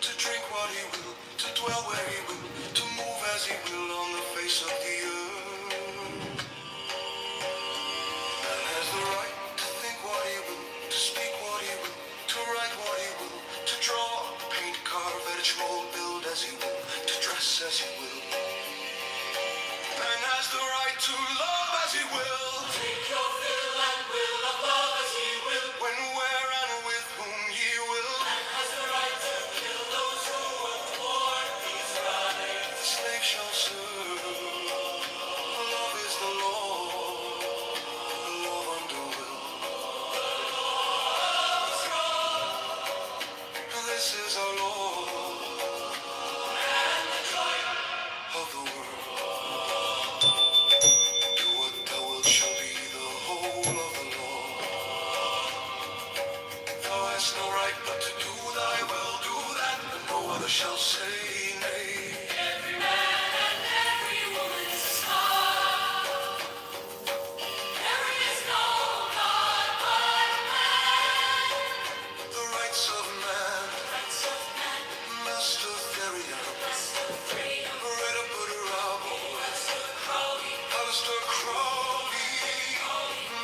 to drink what he will, to dwell where he will, to move as he will on the face of the earth. Man has the right to think what he will, to speak what he will, to write what he will, to draw, paint, carve, etch, mold, build as he will, to dress as he will. Man has the right to love as he will. Take your fill and will of love as he will. When, where, and with whom he will. Man has the right to kill those who would thwart these rights. The slave shall serve. Love is the law. Love under will. This is our Lord and the joy of the world. Do what thou wilt shall be the whole of the law. Thou hast no right but to do thy will, do that, and no other shall say nay. Every man and every woman is a star. There is no God but man. The rights of man. Master Therian. Beretta Buddha Alistair Crowley.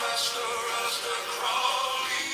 Master Alistair Crowley.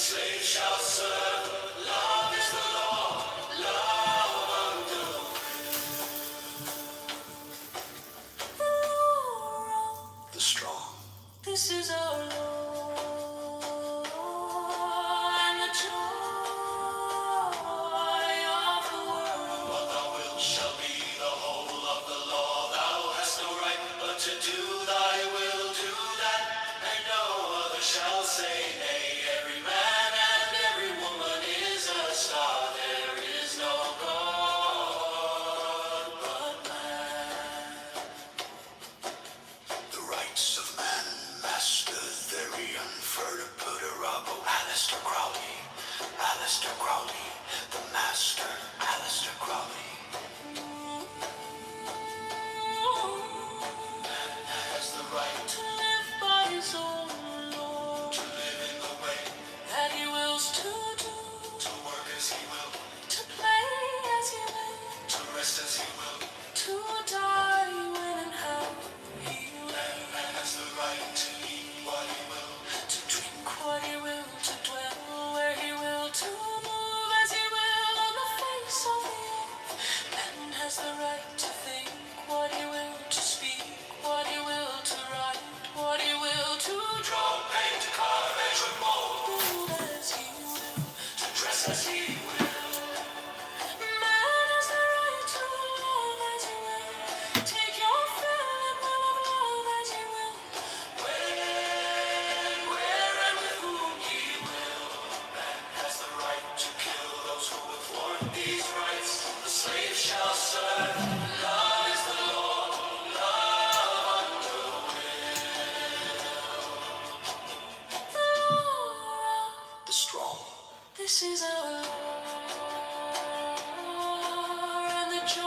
slave shall serve. Love is the law, love undo. The strong. This is our law, and the joy of the world. What thou wilt shall be the whole of the law. Thou hast no right but to do thy will, do that, and no other shall say nay. Every man and every woman is a star. There is no God but man. The rights of man, Master Therion, Further Puderabo, Alistair Crowley, the Master, Alistair Crowley. Man has the right to live by his own law, to live in the way that he wills to do, to work as he will, to play as he will, to rest as he will, to die when and how he will. Man has the right to eat what he will, to drink what he will, to dwell where he will, to move as he will on the face of the earth. Man has the right to think what he will, to speak what he will, to write what he will, to draw, paint, carve, etch, and mold, build as he will, to dress as he will. Man has the right to love as he will, take your fill and will of love as he will, when, where, and with whom he will. Man has the right to kill those who will thwart these rights. The slave shall serve. Love is the law, love undo will. The strong. This is our law, and the joy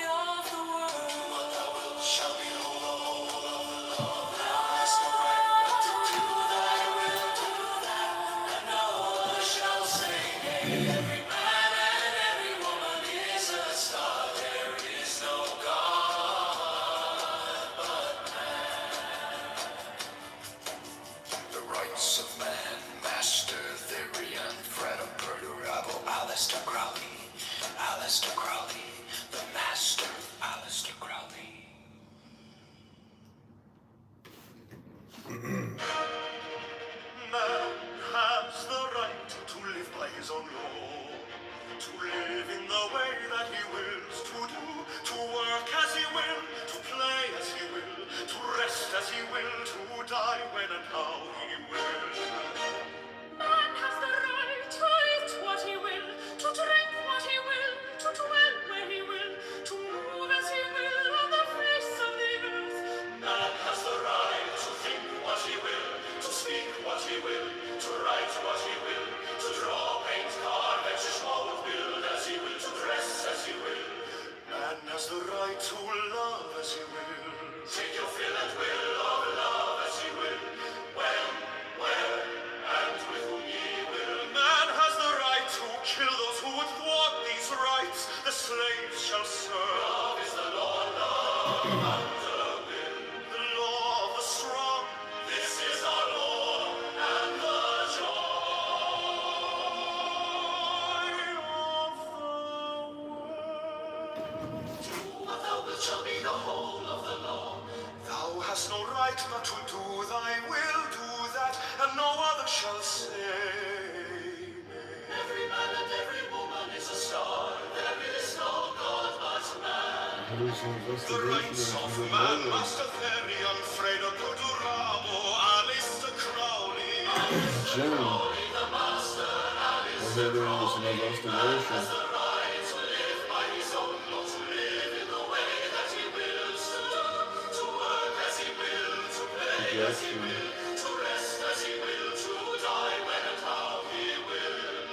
of the world. What thou wilt shall be the whole of the law. Thou hast no right but to do thy will, do that, and no other shall say nay. Every man and every woman is a star. There is no God but man. The rights of man, Master Therion, Fredum Perdurabo, Alistair Crowley, the Master, Alistair Crowley. Man has the right to live by his own law, to live in the way that he wills to do, to work as he will, to play as he will, to rest as he will, to die when and how he will. Man has the right to eat what he will, to drink what he will, to dwell where he will, to move as he will on the face of the earth. Man has the right to think what he will, to speak what he will, to write what he will, to draw, paint, carve, etch, mold, build as he will, to dress as he will. Man has the right to love as he will, take your fill and will of love as he will, when, where, and with whom he will. Man has the right to kill those who would thwart these rights. The slave shall serve. Love is the law, love under will. The law of the strong. This is our law, and the joy of the world. Do what thou wilt shall be the whole of the law. Thou hast no right but to do thy will, do that, and no other shall say nay. Every man and every woman is a star. There is no God but man. The rights of man, Master Therion, Fredum Perdurabo, Alistair Crowley, the Master, Alistair Crowley. Man has the right to live by his own law, to live in the way that he wills to do, to work as he will, to play as he will, to rest as he will, to die when and how he will.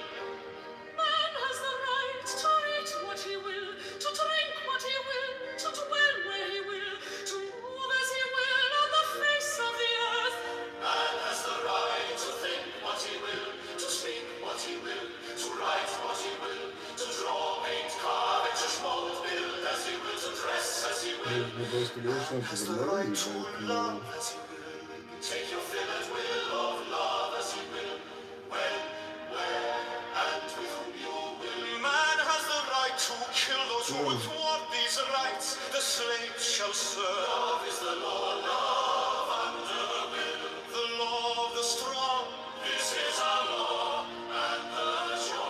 Man has the right to eat what he will, to drink what he will, to dwell where he will, to move as he will on the face of the earth. Man has the right to think what he will, to speak what he will, to write what he will, to draw, paint, carve, etch, mold, build as he will, to dress as he will. Man has the right to love as he will, take your fill and will of love. to thwart these rights, the slave shall serve. Love is the law, love under will. The law of the strong, this is our law, and the joy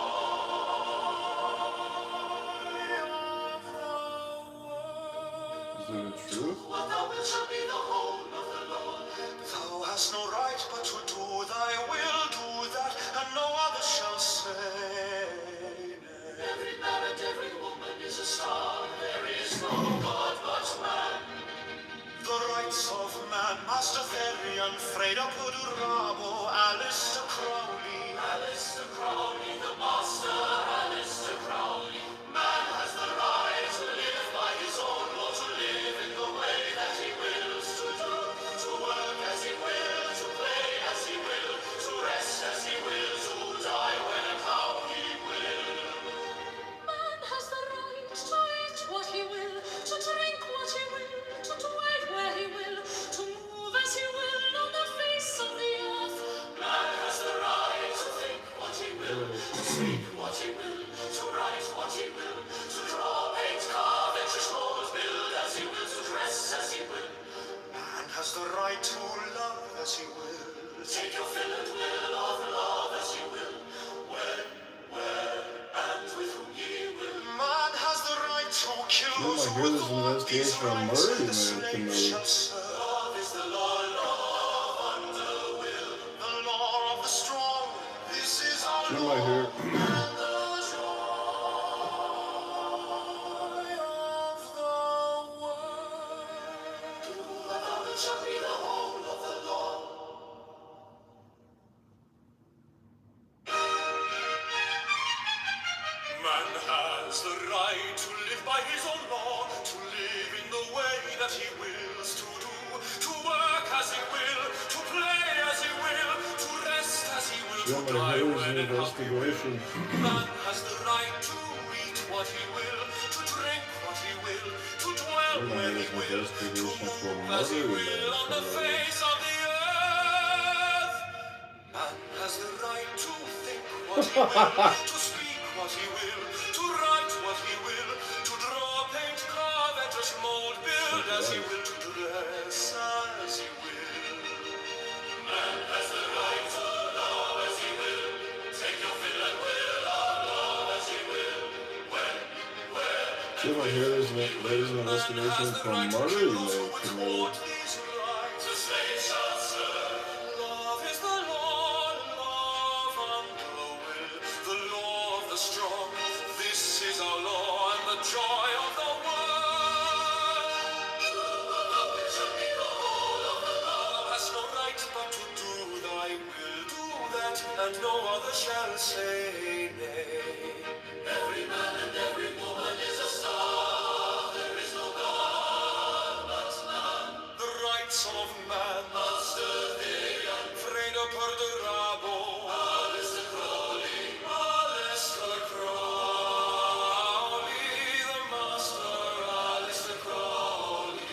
of the world. Is it a truth? What thou wilt shall be the whole of the law. Thou hast no right but to do thy will, do that, and no other shall say. Every man and every woman is a star. There is no God but man. The rights of man, Master Therian, Freda Pudurabo, Alistair Crowley. Alistair Crowley, the master, Alistair Crowley. Man has the right to live by his own law, to live in the way that he wills to do, to work as he will, to play as he will, to rest as he will, to die when and how he will. Man has the right to eat what he will, to drink what he will, to dwell where he will, to move as he will on the face of the earth. Man has the right to think what he will, to speak what he will, to write what he will, to draw, paint, carve, interest, mold, build as he will, to dress as he will. Man has the right to love as he will. Take your fill and will of love as he will. When, where, and with whom ye will. Man has the right to kill those I who hear would this thwart these investigation on rights, murder and the you made slave committed. shall serve. Love is the law, love under will. The law of the strong. This is our Jim, law. I hear. And the joy of the world. Thou shalt be the whole of the law. Man has the right to live by his own law, to live in the way that he wills to do, to work as he will, to play as he will, to rest as he will, Jim, to I die hear when this and how he will. investigation. Man has the right to eat what he will, to drink what he will, to dwell Jim, I where hear he this will, to investigation for move as he murder you will made on the committed. face of the earth. Man has the right to think what he will, to speak what he will, to write what he will, to draw, paint, carve, etch, mold, build as he will, to dress as he will. Man has the right to love as he will, take your fill and will of love as he will. When, where, Jim, I hear this investigation for murder you made committed. these rights, the slave shall serve. Love is the law, love under will, the law of the strong. This is our law and the joy of the world. Thou hast no right but to do thy will, do that, and no other shall say nay. Every man and every woman is a star. There is no God but none. The rights of man, Master Therian, Freda Perdurabo, Alistair Crowley, Alistair Crowley, the master, Alistair Crowley.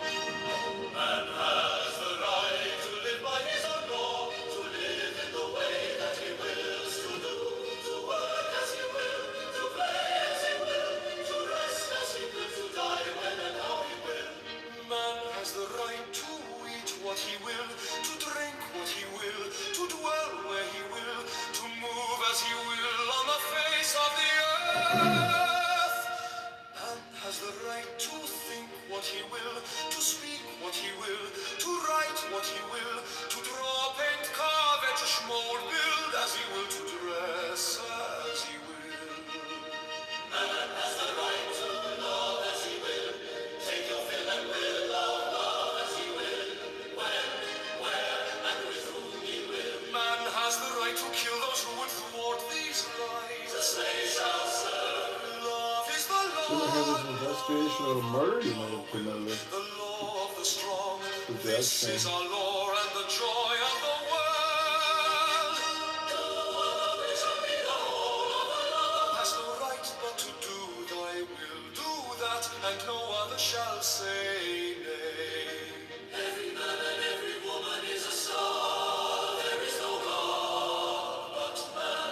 Man has the right to live by his own law, to live in the way that he wills to do, to work as he will, to play as he will, to rest as he will, to die when and how he will. Man has the right to eat what he will, to drink what he will, to dwell where he will, to move as he will on the face of the earth. Man has the right to think what he will, to speak what he will, to write what he will, to draw, paint, carve, etch, mold, build as he will, to dress as he will. Man has the right to love as he will, take your fill and will of love as he will, when, where, and with whom he will. Man has the right to kill those who would thwart these rights. The slave shall serve. Love is the Jim, I hear law. this investigation of murder you made committed. The law of the strong. The This Jackson. is our law and the joy of the world. Thou hast no right but to do thy will, do that, and no other shall say nay. Every man and every woman is a star. There is no God but man.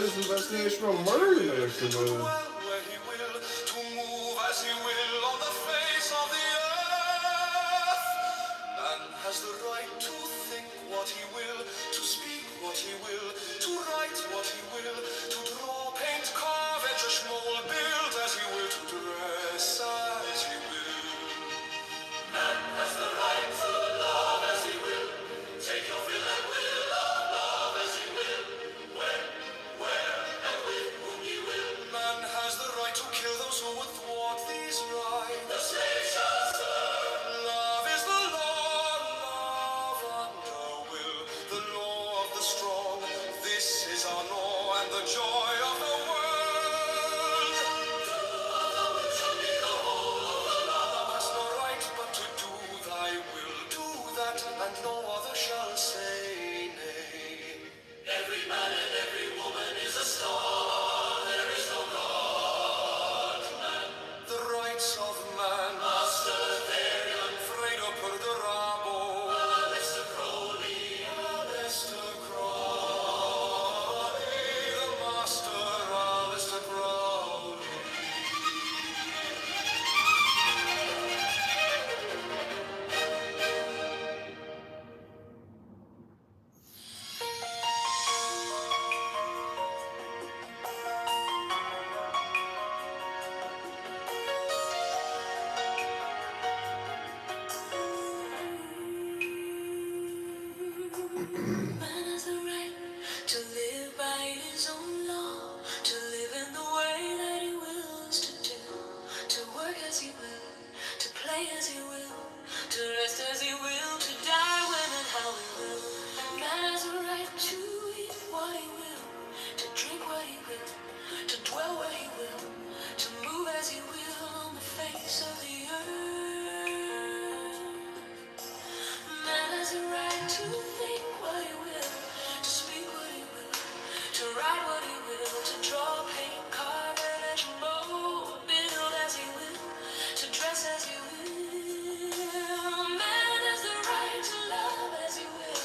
his investigational murder he may have committed. Where he will, to move as he will on the face of the earth. Man has the right to think what he will, to speak what he will, to write what he will, to draw, paint, carve, etch, mold, build as he will, to dress as he will. Man has the right to love as he will, take your fill and will of love as he will, when, where, and with whom he will. Man has the right to kill those who would thwart these rights. The slave shall serve. Love is the law, love under will, the law of the strong. This is our law and the joy of the world. Do of the will shall be the whole of the law. Thou hast no right but to do thy will. Do that, and no other shall say nay. Every man and every woman is a star. There is no God, man. The rights of man. Master Therion. Fredo Perdurabo. Alistair Crowley. Alistair Crowley. The master Alistair Crowley. Man has the right to live by his own law, to live in the way that he wills to do, to work as he will, to play as he will, to rest as he will, to die when and how he will. Man has the right to eat what he will, to drink what he will, to dwell where he will, to move as he will on the face of the earth. Man has a right to think what he will, to speak what he will, to write what he will, to draw, paint, carve, etch, mold, build as he will, to dress as he will. Man has the right to love as he will.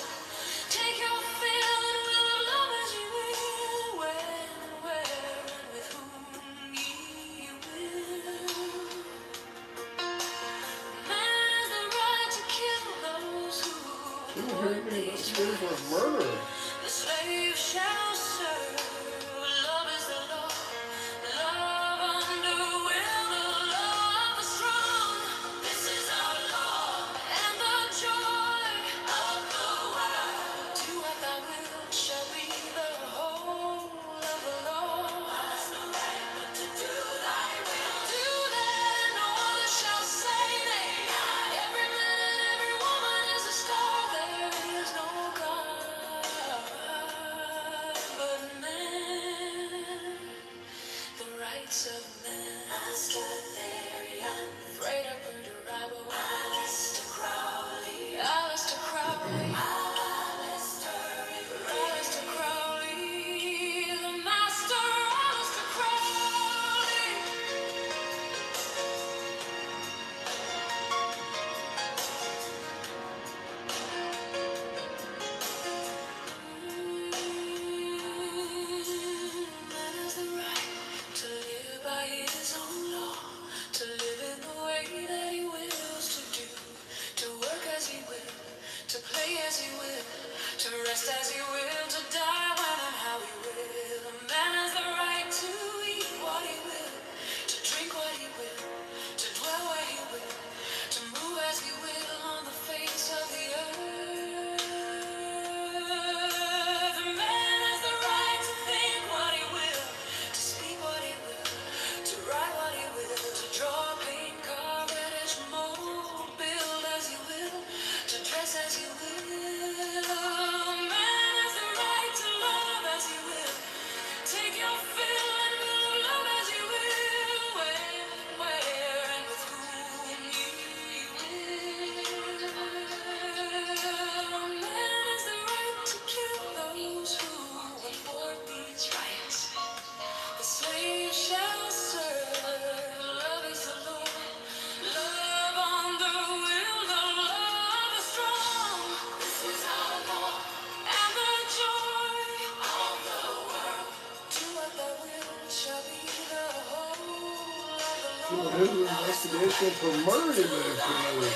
Take your fill and will of love as he will. When and where and with whom ye will. Man has the right to kill those who He was being investigated for murder. the slave shall serve. Love is the law. Love under will, the law of the strong. This is our law and the joy of the world. Do what thou wilt shall be the whole of the law. Has no right but to do thy will. Do that and no other shall say nay. Every man and every woman is a star. There is no God but man. The rights of man. Master Therion. Fredo Perdurabo. Alistair Crowley. Alistair Crowley. Alistair Crowley. The master Alistair Crowley. Man has the right to live by his own law, So his investigation for murder he made it through.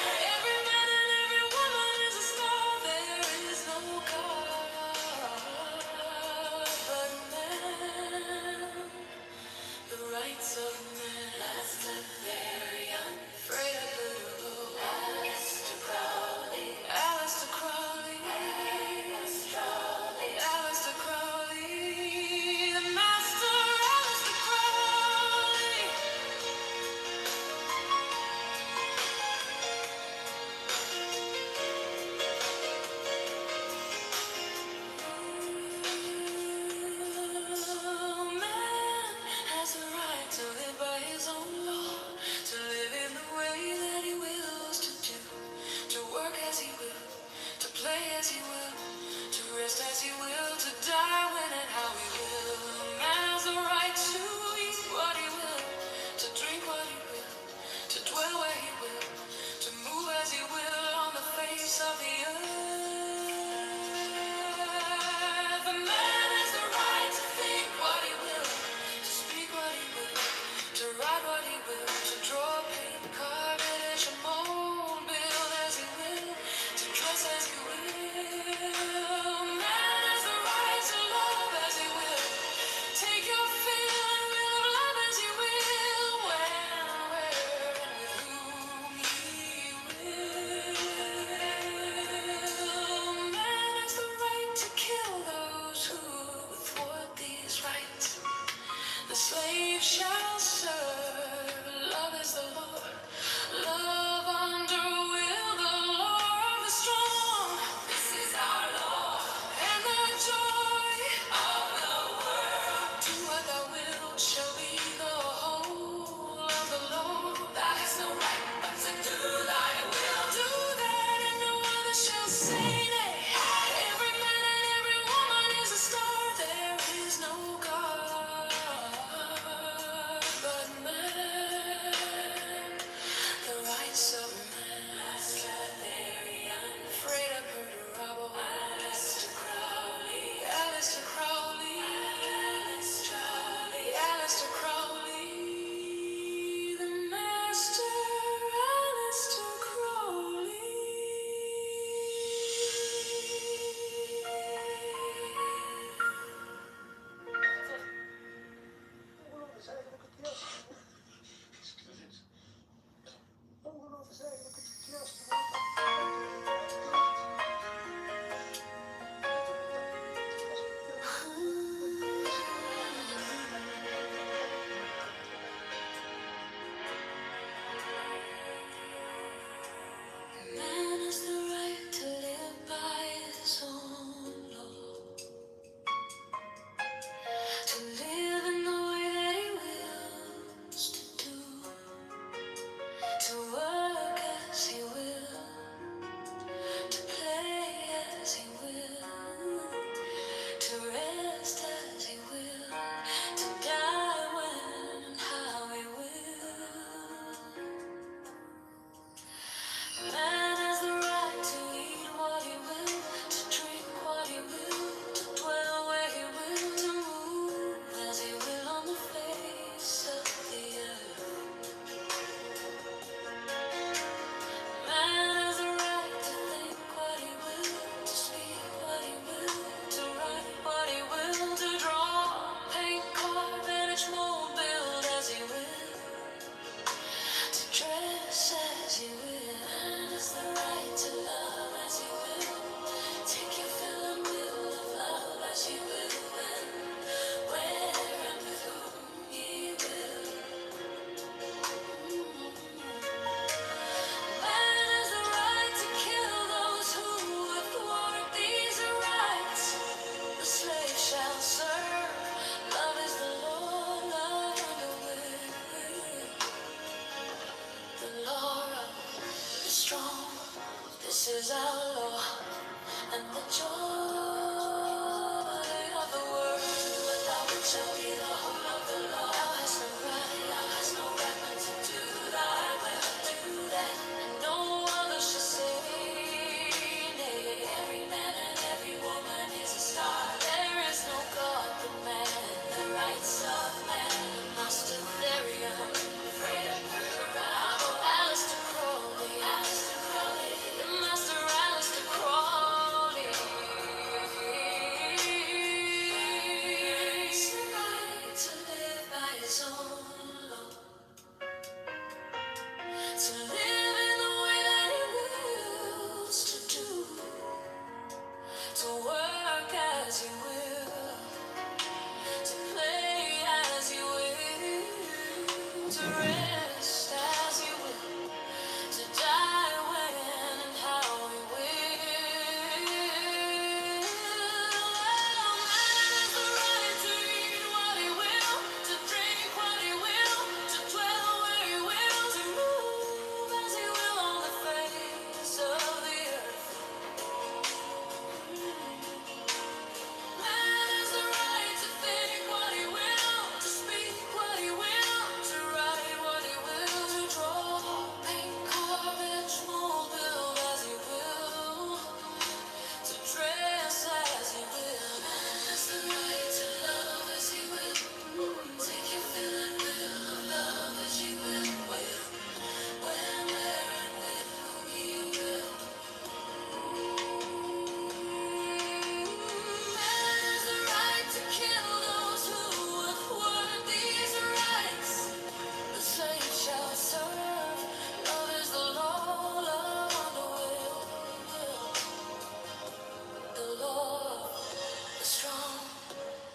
Every man and every woman is a star. There is no God but man. The rights of man. Last very unafraid of the law. Aleister Crowley. Aleister Crowley. Aleister Crowley. The master Aleister Crowley.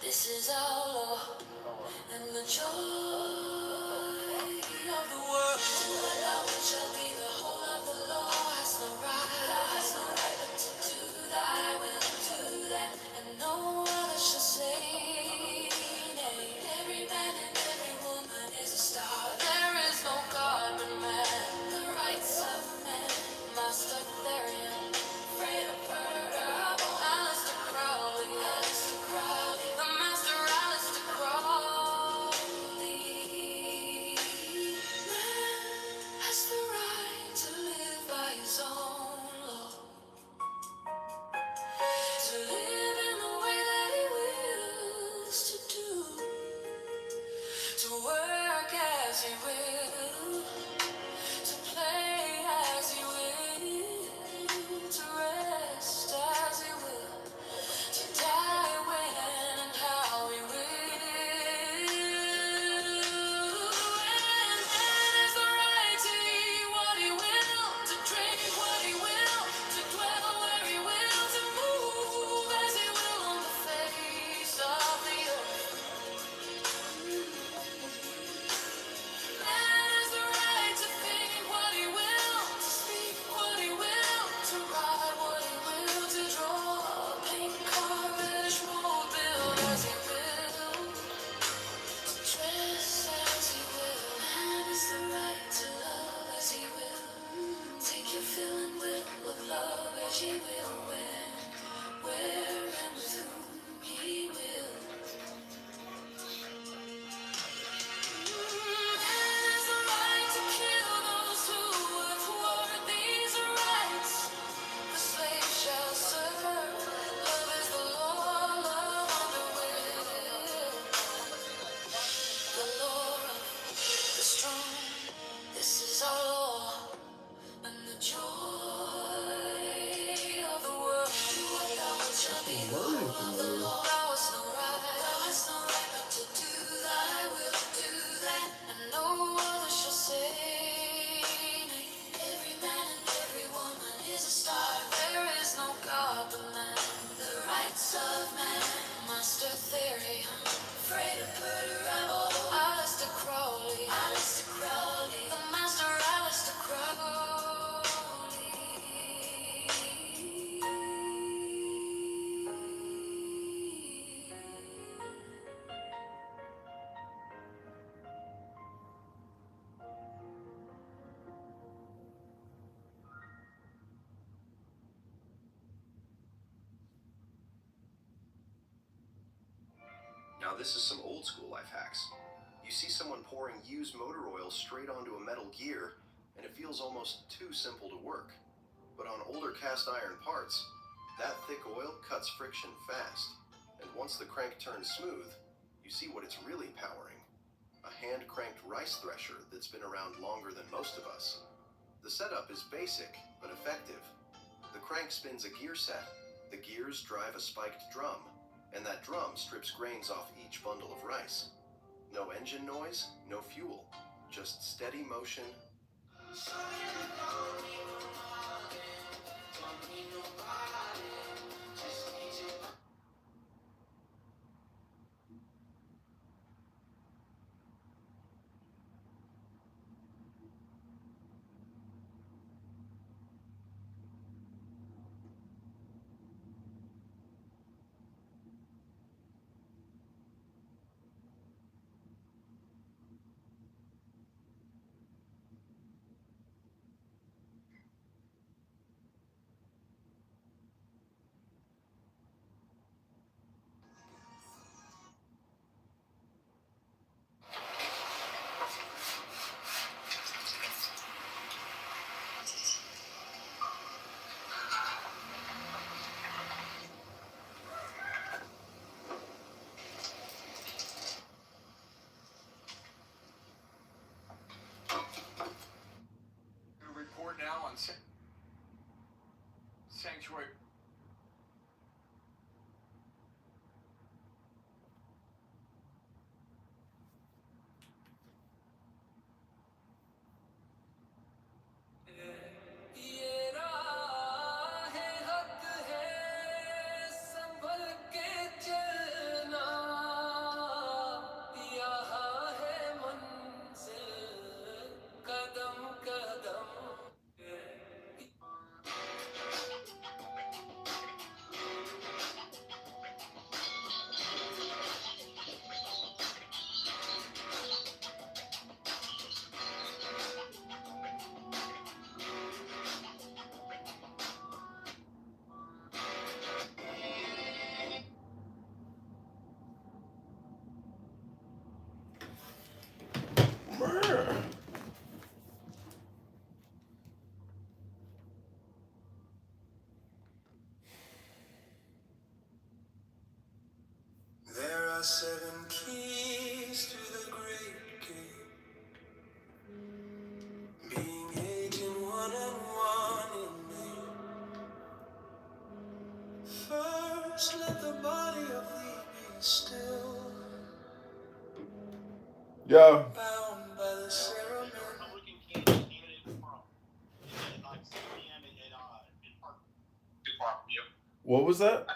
This is our law and the joy of the world. What shall be the whole of the law has no right but to do thy will, do that, and no other shall say nay. Every man and every woman is a star. There is no God but man. The rights of man must up therein. Afraid of murder, Alistair Crowley, the master Alistair Crowley. Man has the right to live by his own law, to live in the way that he wills to do, to work as he will, to play as he will, to rest as he will, to die when and how he will. And man has the right to eat what he will, to drink what he will, to dwell where he will, to move as he will on the face of the earth. Man has the right to think what he will, to speak what he will, to write what he will, to draw, paint, carve, finish, mold, build as he will, to dress as he will. Man has the right to love as he will, take your fill and will of love as he will, when, where, and with whom he will. This is our law and the joy of the world. Thou shalt be the whole of the law. Thou hast no right but to do thy will, do that, and no other shall say nay. Every man and every woman is a star. There is no God but man. The rights of man, master theory. Afraid of murder, Alistair Crowley, the master Alistair Crowley. Now this is some old school life hacks. You see someone pouring used motor oil straight onto a metal gear, and it feels almost too simple to work. But on older cast iron parts, that thick oil cuts friction fast, and once the crank turns smooth, you see what it's really powering. A hand-cranked rice thresher that's been around longer than most of us. The setup is basic, but effective. The crank spins a gear set, the gears drive a spiked drum, and that drum strips grains off each bundle of rice. No engine noise, no fuel, just steady motion. got 7 keys to the great gate. Being agent 1 and 1 in me. First, let the body of thee be still. Yeah. Bound by the ceremony. Republican candidate forum at like 6 p.m. in Park. Too far from you. What was that?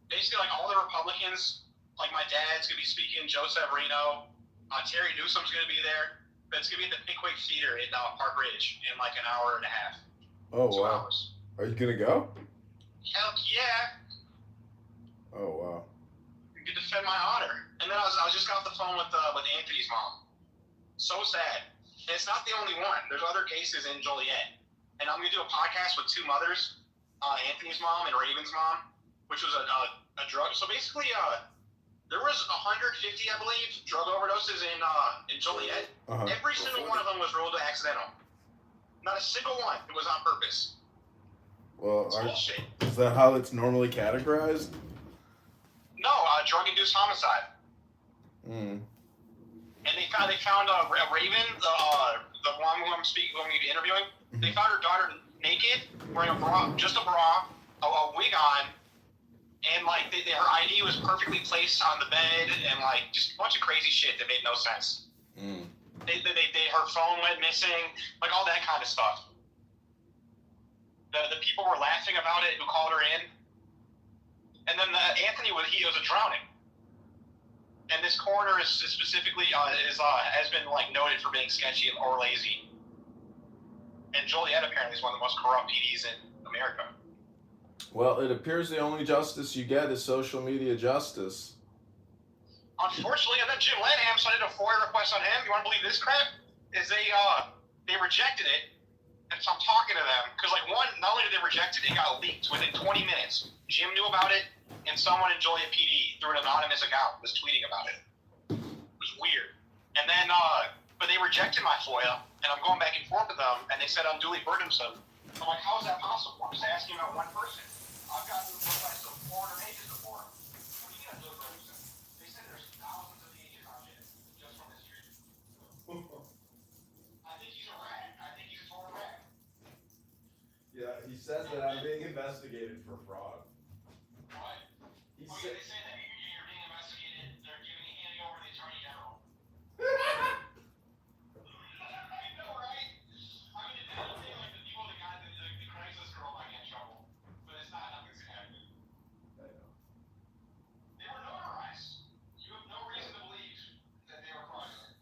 Basically, like all the Republicans, like my dad's gonna be speaking, Joe Severino, Terry Newsom's gonna be there. But it's gonna be at the Pickwick Theater in Park Ridge in like an hour and a half. Oh, 2 wow. hours. Are you gonna go? Hell yeah! Oh, wow. I get to defend my honor. And then I just got off the phone with Anthony's mom. So sad. And it's not the only one. There's other cases in Joliet. And I'm gonna do a podcast with 2 mothers, Anthony's mom and Raven's mom, which was a drug. So basically, there was 150, I believe, drug overdoses in Joliet. Uh-huh. Every single one of them was ruled accidental. Not a single one. It was on purpose. Well, It's bullshit. is that how it's normally categorized? No, drug-induced homicide. Mm. And they found Raven, the one who I'm interviewing. They found her daughter naked, wearing a bra, just a bra, a wig on, and like her ID was perfectly placed on the bed, and like just a bunch of crazy shit that made no sense. Mm. Her phone went missing, like all that kind of stuff. The people were laughing about it who called her in, and then Anthony was a drowning. And this coroner is specifically has been like noted for being sketchy or lazy. And Joliet apparently is one of the most corrupt PDs in America. Well, it appears the only justice you get is social media justice. Unfortunately, and then Jim Lanham submitted a FOIA request on him. You want to believe this crap? Is they rejected it, and so I'm talking to them because like not only did they reject it, it got leaked within 20 minutes. Jim knew about it, and someone in Joliet PD through an anonymous account was tweeting about it. It was weird. And then, but they rejected my FOIA, and I'm going back and forth with them, and they said unduly burdensome. I'm like, how is that possible? I'm just asking about one person. I've gotten requests of 400 pages before. What do you mean unduly burdensome? They said there's thousands of pages on it just from this street. I think he's a rat. I think he's a total rat. Yeah, he says that I'm being investigated for fraud. What? He Okay, said. they say that you're being investigated. They're handing over the attorney general. I know, right? I mean, at the end of the day, like the people, the guy, the Craigslist girl might get in trouble, but it's not nothing's gonna happen. I know. They were notarized. You have no reason to believe that they were fraudulent.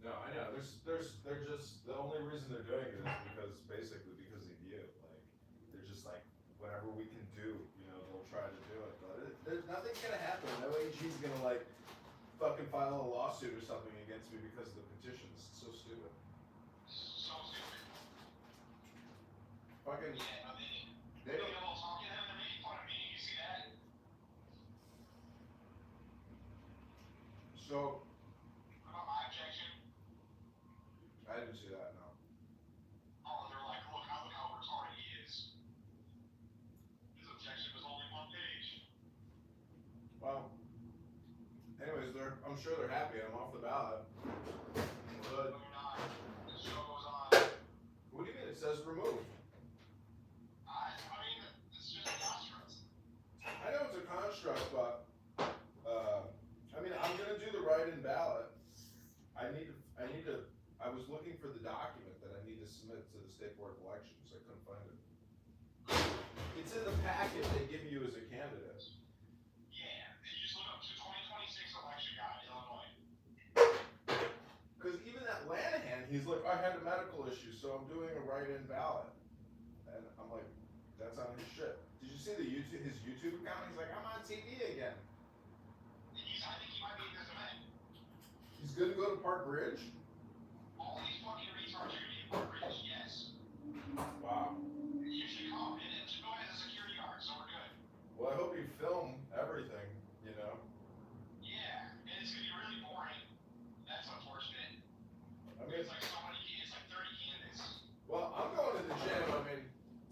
No, I know. They're just the only reason they're doing it is because of you. Like they're just like whatever we can do, they'll try to do it. But there's nothing's gonna happen. No AG's gonna like fucking file a lawsuit or something against me because of the petitions. It's so stupid. So stupid. Fucking. Yeah, I mean, They you don't. know, talking to them, they're making fun of me. You see that? So About my objection. I didn't see that. No. Oh, they're like, look how retarded he is. His objection was only 1 page. Well. Anyways, I'm sure they're happy. I'm off the ballot. But They're not. The show goes on. what do you mean? It says removed. I mean, it's just a construct. I know it's a construct, but I'm gonna do the write-in ballot. I was looking for the document that I need to submit to the State Board of Elections. I couldn't find it. It's in the packet they give you as a candidate. Yeah, you just look up to 2026 election guide, Illinois. Because even that Lanahan, he's like, I had a medical issue, so I'm doing a write-in ballot. And I'm like, that's on his shit. Did you see his YouTube account? He's like, I'm on TV again. I think he might be in this event. He's gonna go to Park Ridge? All these fucking retards are gonna be in Park Ridge, yes. Wow. You should come, and it should go as a security guard, so we're good. Well, I hope you film everything, Yeah, and it's gonna be really boring. That's unfortunate. I mean, It's like 30 candidates. well, I'm going to the gym. I mean,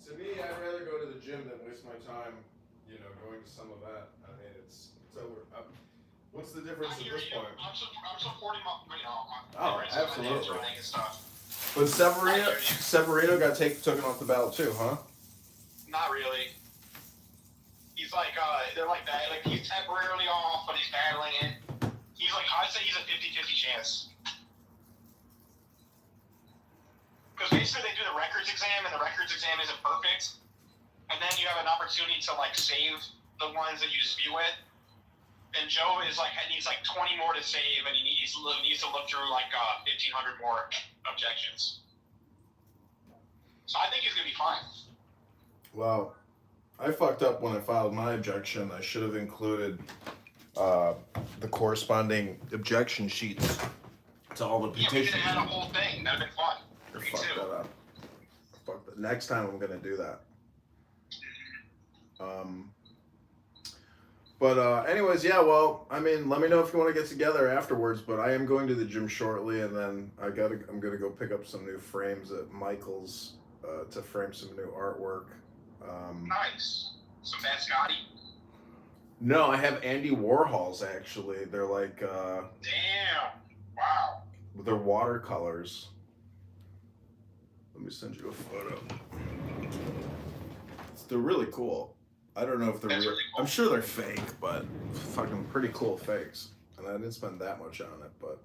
to me, I'd rather go to the gym than waste my time, going to some event. It's over. What's the difference at this point? I'm supporting my, Oh, absolutely. running and stuff. But Severino got taken off the ballot too, huh? Not really. He's like, they're like that. Like, he's temporarily off, but he's battling it. He's like, I'd say he's a 50-50 chance. Because basically they do the records exam, and the records exam isn't perfect. And then you have an opportunity to, like, save the ones that you dispute with. And Joe is like, needs like 20 more to save, and he needs to look through like 1,500 more objections. So I think he's gonna be fine. Well, I fucked up when I filed my objection. I should have included the corresponding objection sheets to all the petitions. Yeah, we could have had a whole thing. That'd have been fun. I fucked that up. Next time I'm gonna do that. But anyways, yeah, well, I mean, let me know if you want to get together afterwards, but I am going to the gym shortly, and then I'm going to go pick up some new frames at Michael's to frame some new artwork. Nice. Some Bad Scotty? No, I have Andy Warhol's, actually. They're like... Damn. Wow. They're watercolors. Let me send you a photo. They're really cool. I don't know if they're real. Really cool. I'm sure they're fake, but fucking pretty cool fakes. And I didn't spend that much on it, but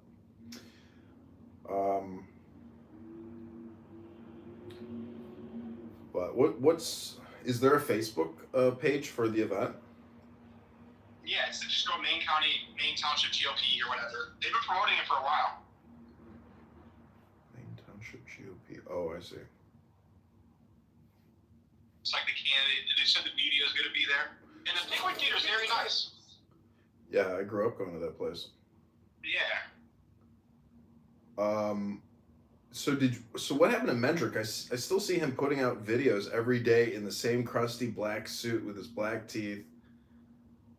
is there a Facebook page for the event? Yeah, it's just go Main Township GOP or whatever. They've been promoting it for a while. Main Township GOP. Oh, I see. It's like the candidate. They said the media is going to be there. And the Pickwick Theater is very nice. Yeah, I grew up going to that place. Yeah. So what happened to Mendrick? I still see him putting out videos every day in the same crusty black suit with his black teeth.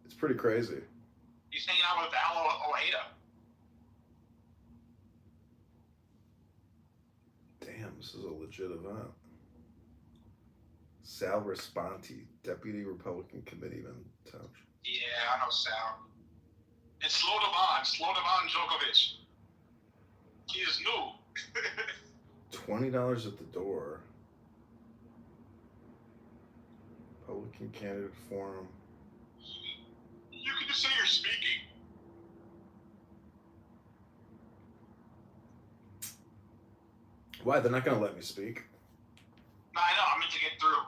It's pretty crazy. He's hanging out with Alo Ojeda. Damn, this is a legit event. Sal Responti, Deputy Republican Committeeman, Township. Yeah, I know Sal. And Slobodan Djokovic. He is new. $20 at the door. Republican Candidate Forum. You can just say you're speaking. Why? They're not going to let me speak. No, I know. I meant to get through.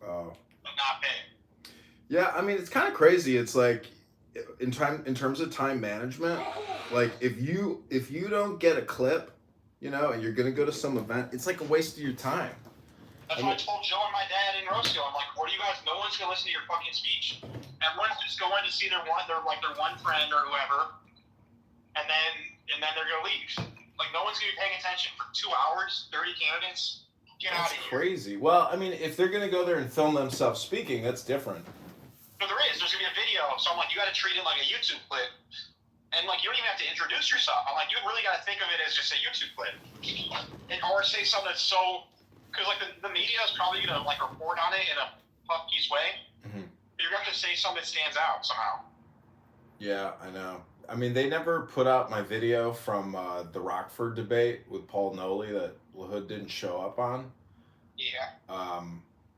Oh. But not pay. Yeah, I mean, it's kind of crazy. It's like, in terms of time management, like if you don't get a clip, you know, and you're gonna go to some event, it's like a waste of your time. That's what I told Joe and my dad in Rocio. I'm like, what do you guys? No one's gonna listen to your fucking speech. Everyone's just going to see their one friend or whoever, and then they're gonna leave. Like no one's gonna be paying attention for 2 hours. 30 candidates. Get out of here. That's crazy. Well, I mean, if they're gonna go there and film themselves speaking, that's different. No, there is. There's gonna be a video. So I'm like, you got to treat it like a YouTube clip, and like you don't even have to introduce yourself. I'm like, you really got to think of it as just a YouTube clip, or say something that's so, because like the media is probably gonna like report on it in a puff piece way. Mm-hmm. You're gonna have to say something that stands out somehow. Yeah, I know. I mean, they never put out my video from the Rockford debate with Paul Noley that LaHood didn't show up on. Yeah.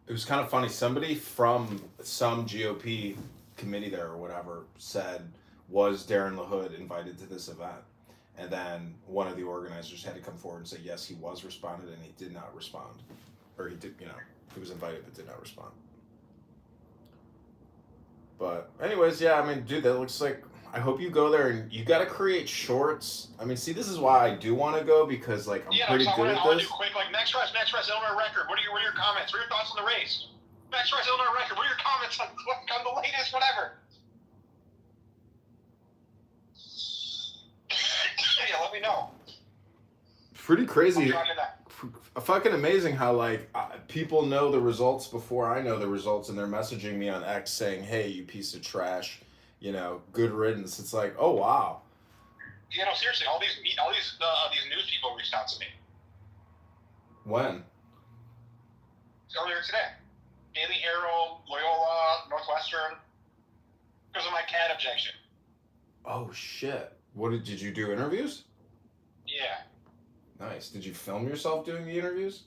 It was kind of funny. Somebody from some GOP committee there or whatever said, was Darren LaHood invited to this event? And then one of the organizers had to come forward and say, yes, he was responded, and he did not respond. Or he did, he was invited but did not respond. But anyways, yeah, I mean, dude, that looks like, I hope you go there and you got to create shorts. I mean, see, this is why I do want to go because, like, I'm pretty good at this. I want to do quick, like, next race, Illinois record. What are your comments? What are your thoughts on the race? Next race, Illinois record. What are your comments on the latest, whatever? Yeah, let me know. Pretty crazy. Fucking amazing how, like, people know the results before I know the results, and they're messaging me on X saying, hey, you piece of trash. Good riddance. It's like, oh wow. Yeah, no, seriously, all these news people reached out to me. When? Earlier today. Daily Herald, Loyola, Northwestern. because of my cat objection. Oh shit! What did you do interviews? Yeah. Nice. Did you film yourself doing the interviews?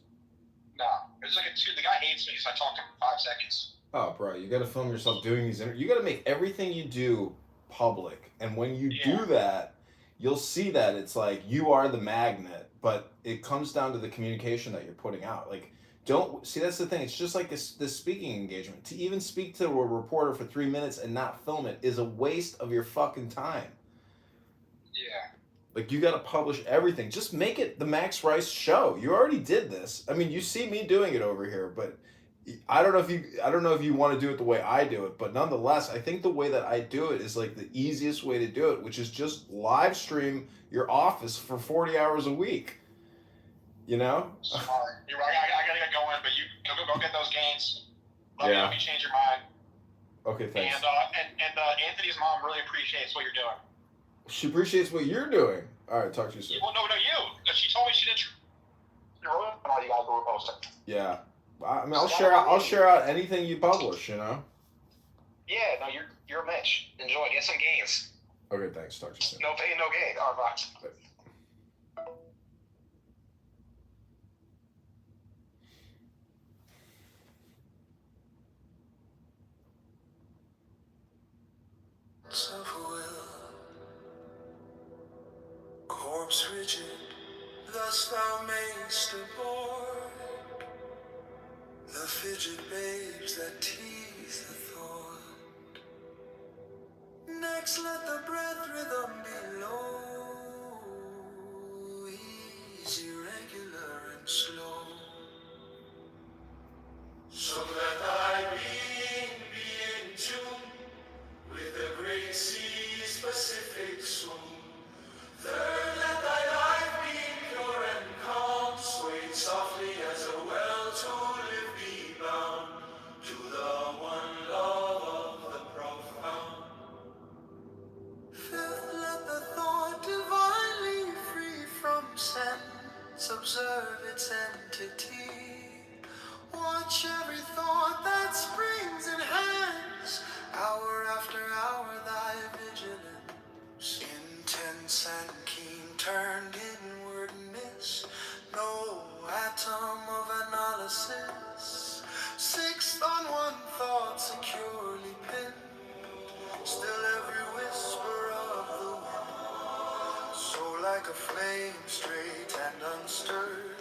No. It's like the guy hates me, so I talked to him for 5 seconds. Oh, bro, you got to film yourself doing these interviews. You got to make everything you do public, and when you do that, you'll see that it's like you are the magnet, but it comes down to the communication that you're putting out. Like, don't see, that's the thing. It's just like this speaking engagement. To even speak to a reporter for 3 minutes and not film it is a waste of your fucking time. Yeah. Like, you got to publish everything. Just make it the Max Rice show. You already did this. I mean, you see me doing it over here, but I don't know if you want to do it the way I do it, but nonetheless, I think the way that I do it is like the easiest way to do it, which is just live stream your office for 40 hours a week. You know? Smart. You're right. I gotta get going, but you go get those gains. Let me know if you change your mind. Okay, thanks. And Anthony's mom really appreciates what you're doing. She appreciates what you're doing. All right, talk to you soon. Well, no, you. She told me she didn't. You guys were posting. Yeah. I mean, I'll share out anything you publish, you know? Yeah, no, you're a Mitch. Enjoy, get some gains. Okay, thanks. Talk to you soon. No pain, no gain. All right, bye. Self-will, corpse rigid, thus thou mayst abhor the fidget babes that tease the thought. Next let the breath rhythm be low, easy, regular, and slow, so that thy being be in tune with the great sea's Pacific swoon. Third, let thy life be pure and calm, swayed softly as a well to live be bound to the one love of the profound. Fifth, let the thought divinely free from sense observe its entity. Watch every thought that springs in hands, hour after hour thy vigilance, intense and keen, turned inwardness, no atom of analysis. Sixth, on one thought securely pinned, still every whisper of the wind, so like a flame straight and unstirred,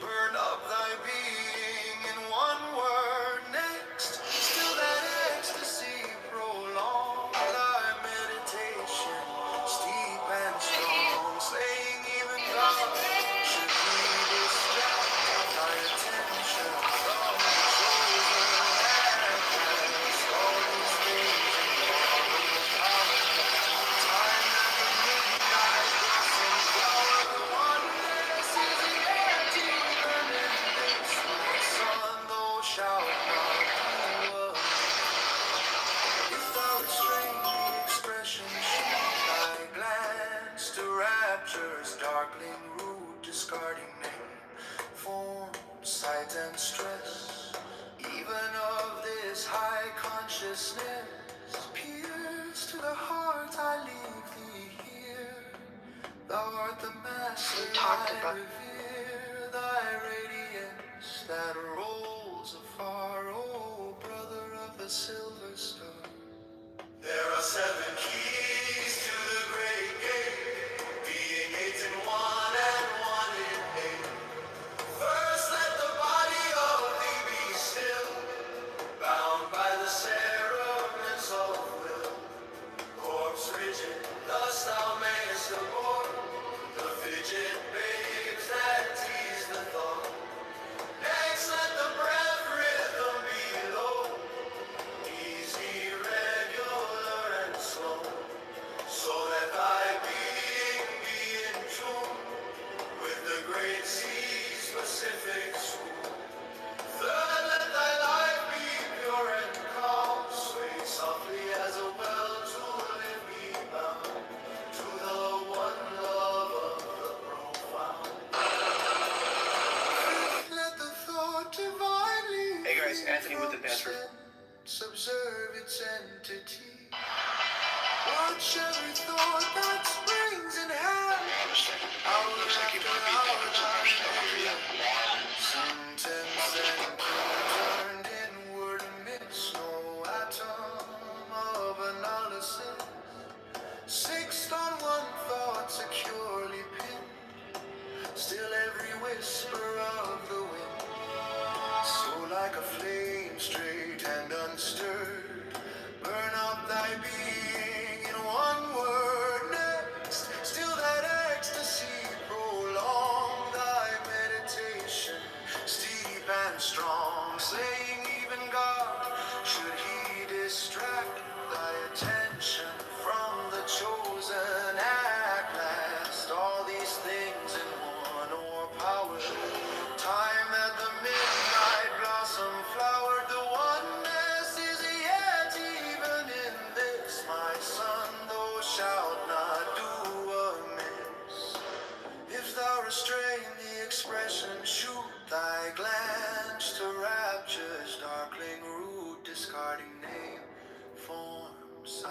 burn up thy being in one word. Next, still that ecstasy prolong thy meditation, steep and strong, saying even God should be distracted, thy attention from the chosen and past all these things in your power. Time at the midnight blossom flower, the oneness is the empty burning bliss. My son, thou shalt not do if thou restrain the expression, shoot thy glance to rapture's darkling root, discarding name, form, sight, and stress. Even of this high consciousness, pierce to the heart, I leave thee here. Thou art the master, I revere thy radiance that rolls afar, oh brother of the silver star. There are 7 keys to the great gate, being 8 in one and 1 in 8. First let the body of thee be still, bound by the cerements of will, corpse rigid, thus thou mayest abhor the fidget babes that tease the thought. Next let the breath rhythm be low, easy, regular, and slow, so that thy being be in tune with the great sea's Pacific swoon. Third, let thy life be pure and calm, sway softly as a well to live be bound to the one love of the profound. Let the thought divinely Hey guys, Anthony with the banter. observe its entity.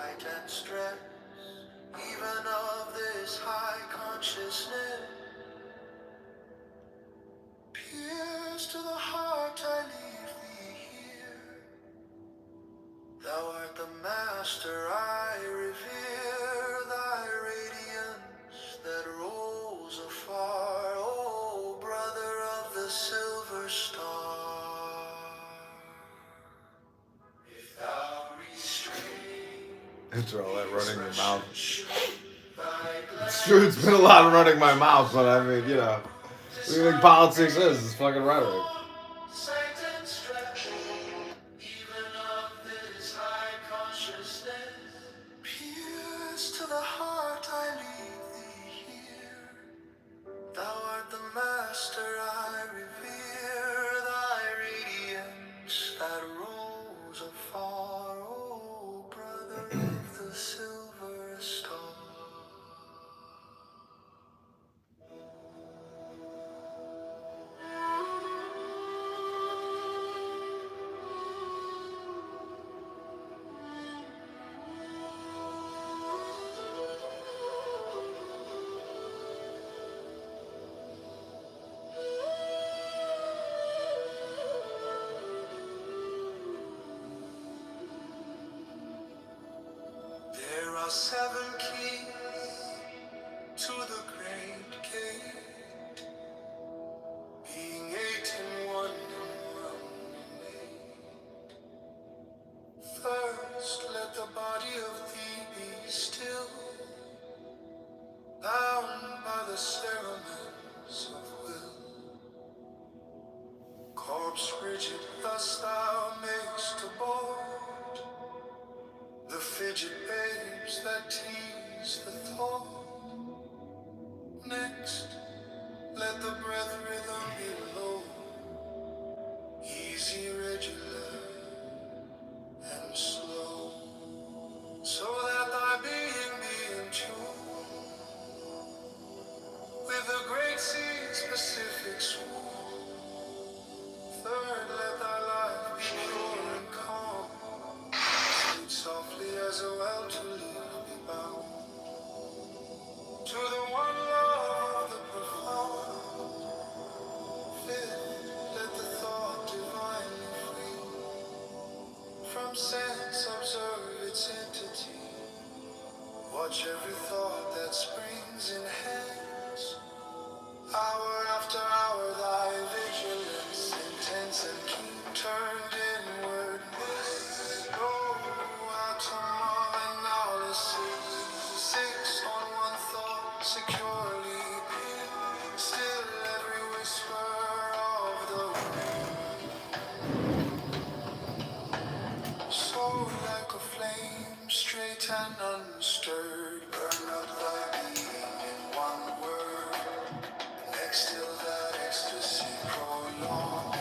fight and stress, even of this high consciousness. Pierce to the heart, I leave thee here. Thou art the master, I revere thy radiance that rolls afar, O brother of the silver star. If thou restrain After all that running your mouth. thy It's true, it's been a lot of running my mouth, but I mean, you know, what do you think politics is? It's fucking rhetoric. sight and stretch, even of this high consciousness. Pierce to the heart, I leave thee here. Thou art the master, I revere thy radiance that rose afar, O brother of the silver star. There are 7 keys to the great gate, being 8 in one and 1 in 8. First, let the body of thee be still, bound by the cerements of will. Corpse rigid, thus thou mayst abort the fidget babes that tease the thought. Next, let the breath rhythm be low, easy, regular, and slow, so that thy being be in tune with the great sea's Pacific swoon. Third, let thy life be pure and calm, sleep softly as a well-to-live be bound to the one love of the profound. Fifth, let the thought divinely free from sense observe its entity. Watch every thought that springs in hands. Hour after hour thy vigilance intense and keen turned inward. No atom of analysis. 6 on one thought securely pinned. Still every whisper of the wind. So like a flame straight and unstirred, burn up thy being in one word. Next till that ecstasy prolong,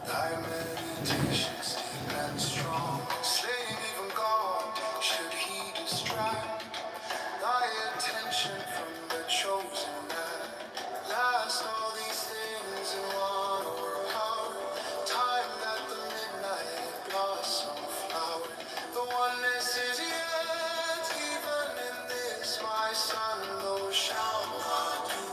thy meditations deep and strong, slaying even God, should he distract thy attention from the chosen man. Last all these things in one overpower, time that the midnight blossom flower. The oneness is yet, even in this, my son, thou shalt not do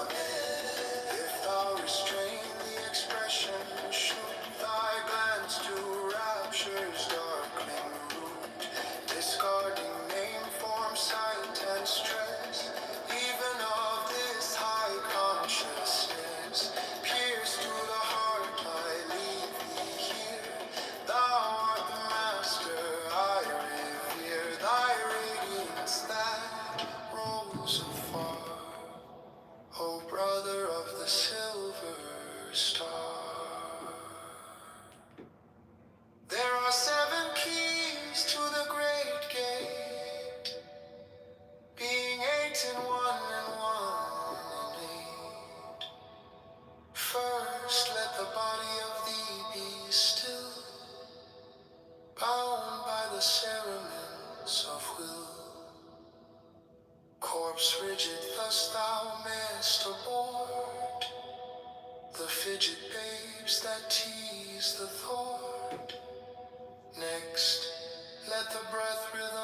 again. If thou restrain the expression, shoot thy glance to rapture's darkling root, discarding name, form, sight, and stress, even of this high consciousness. Pierce to the heart, I leave thee here. Thou art the master, I revere thy radiance that rolls afar, O brother of the silver star. There are 7 keys to the great gate, being 8 in one and 1 in 8. First, let the body of thee be still, bound by the cerements of will. Corpse rigid, thus thou mayst abort the fidget babes that tease the thought. Next, let the breath rhythm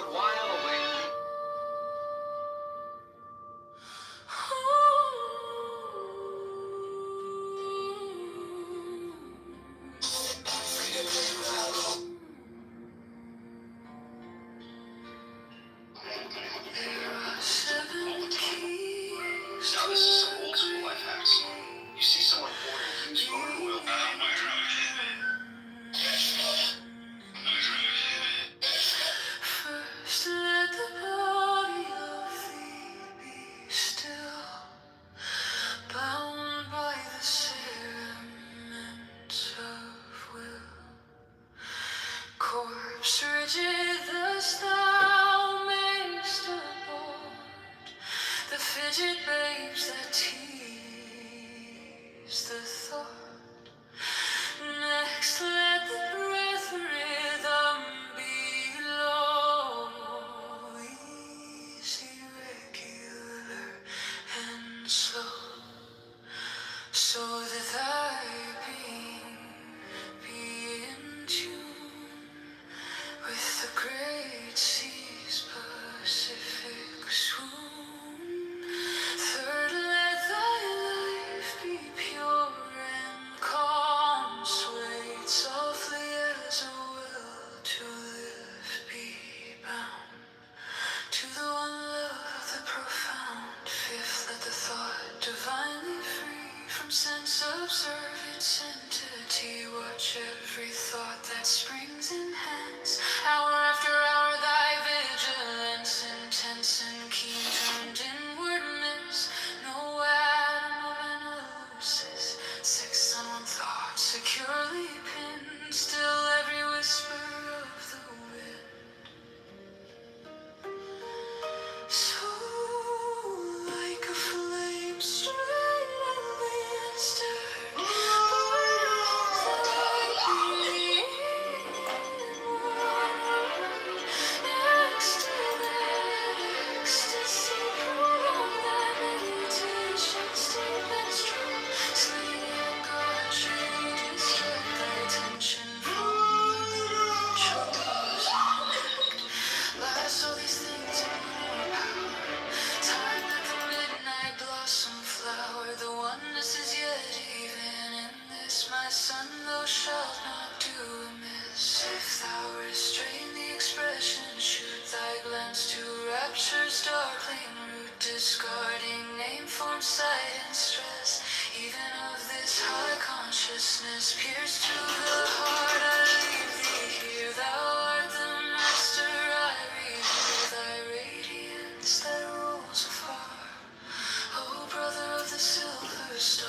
but while away. Now this is some old school life hacks. You see someone pouring used motor oil. First let the body of thee be still, bound by the cerements of will. Corpse rigid thus thou mayst abort the fidget babes that tease the thought. Next let the breath rhythm be low, easy, regular, and slow, so that thy being be in tune with the great sea's Pacific swoon. Third, let thy life be pure and calm, swayed softly as a will to live be bound to the one love of the profound. Fifth, let the thought divinely free from sense observe its entity. Watch every thought that springs enhance. Hour after hour thy vigilance intense and keen turned inwardness. No atom of an elusive. Six on one thought securely pinned. Still every whisper of the wind. So like a flame straight and lean stirred, born of thy being inward. Next to that ecstasy, prolong thy meditations deep and strong. Sleep and gauntry, distract thy attention from the chosen act. Lasso these things in more power. Time like the midnight blossom flower. The oneness is yet even in this, my son. Thou shalt not do amiss. If thou restrain the expression, shoot thy glance to rapture's darkling root, discarding name, form, sight, and stress. Even of this high consciousness, pierce to the heart. I leave thee here. Thou art the master. I revere thy radiance that rolls afar. O brother of the silver star.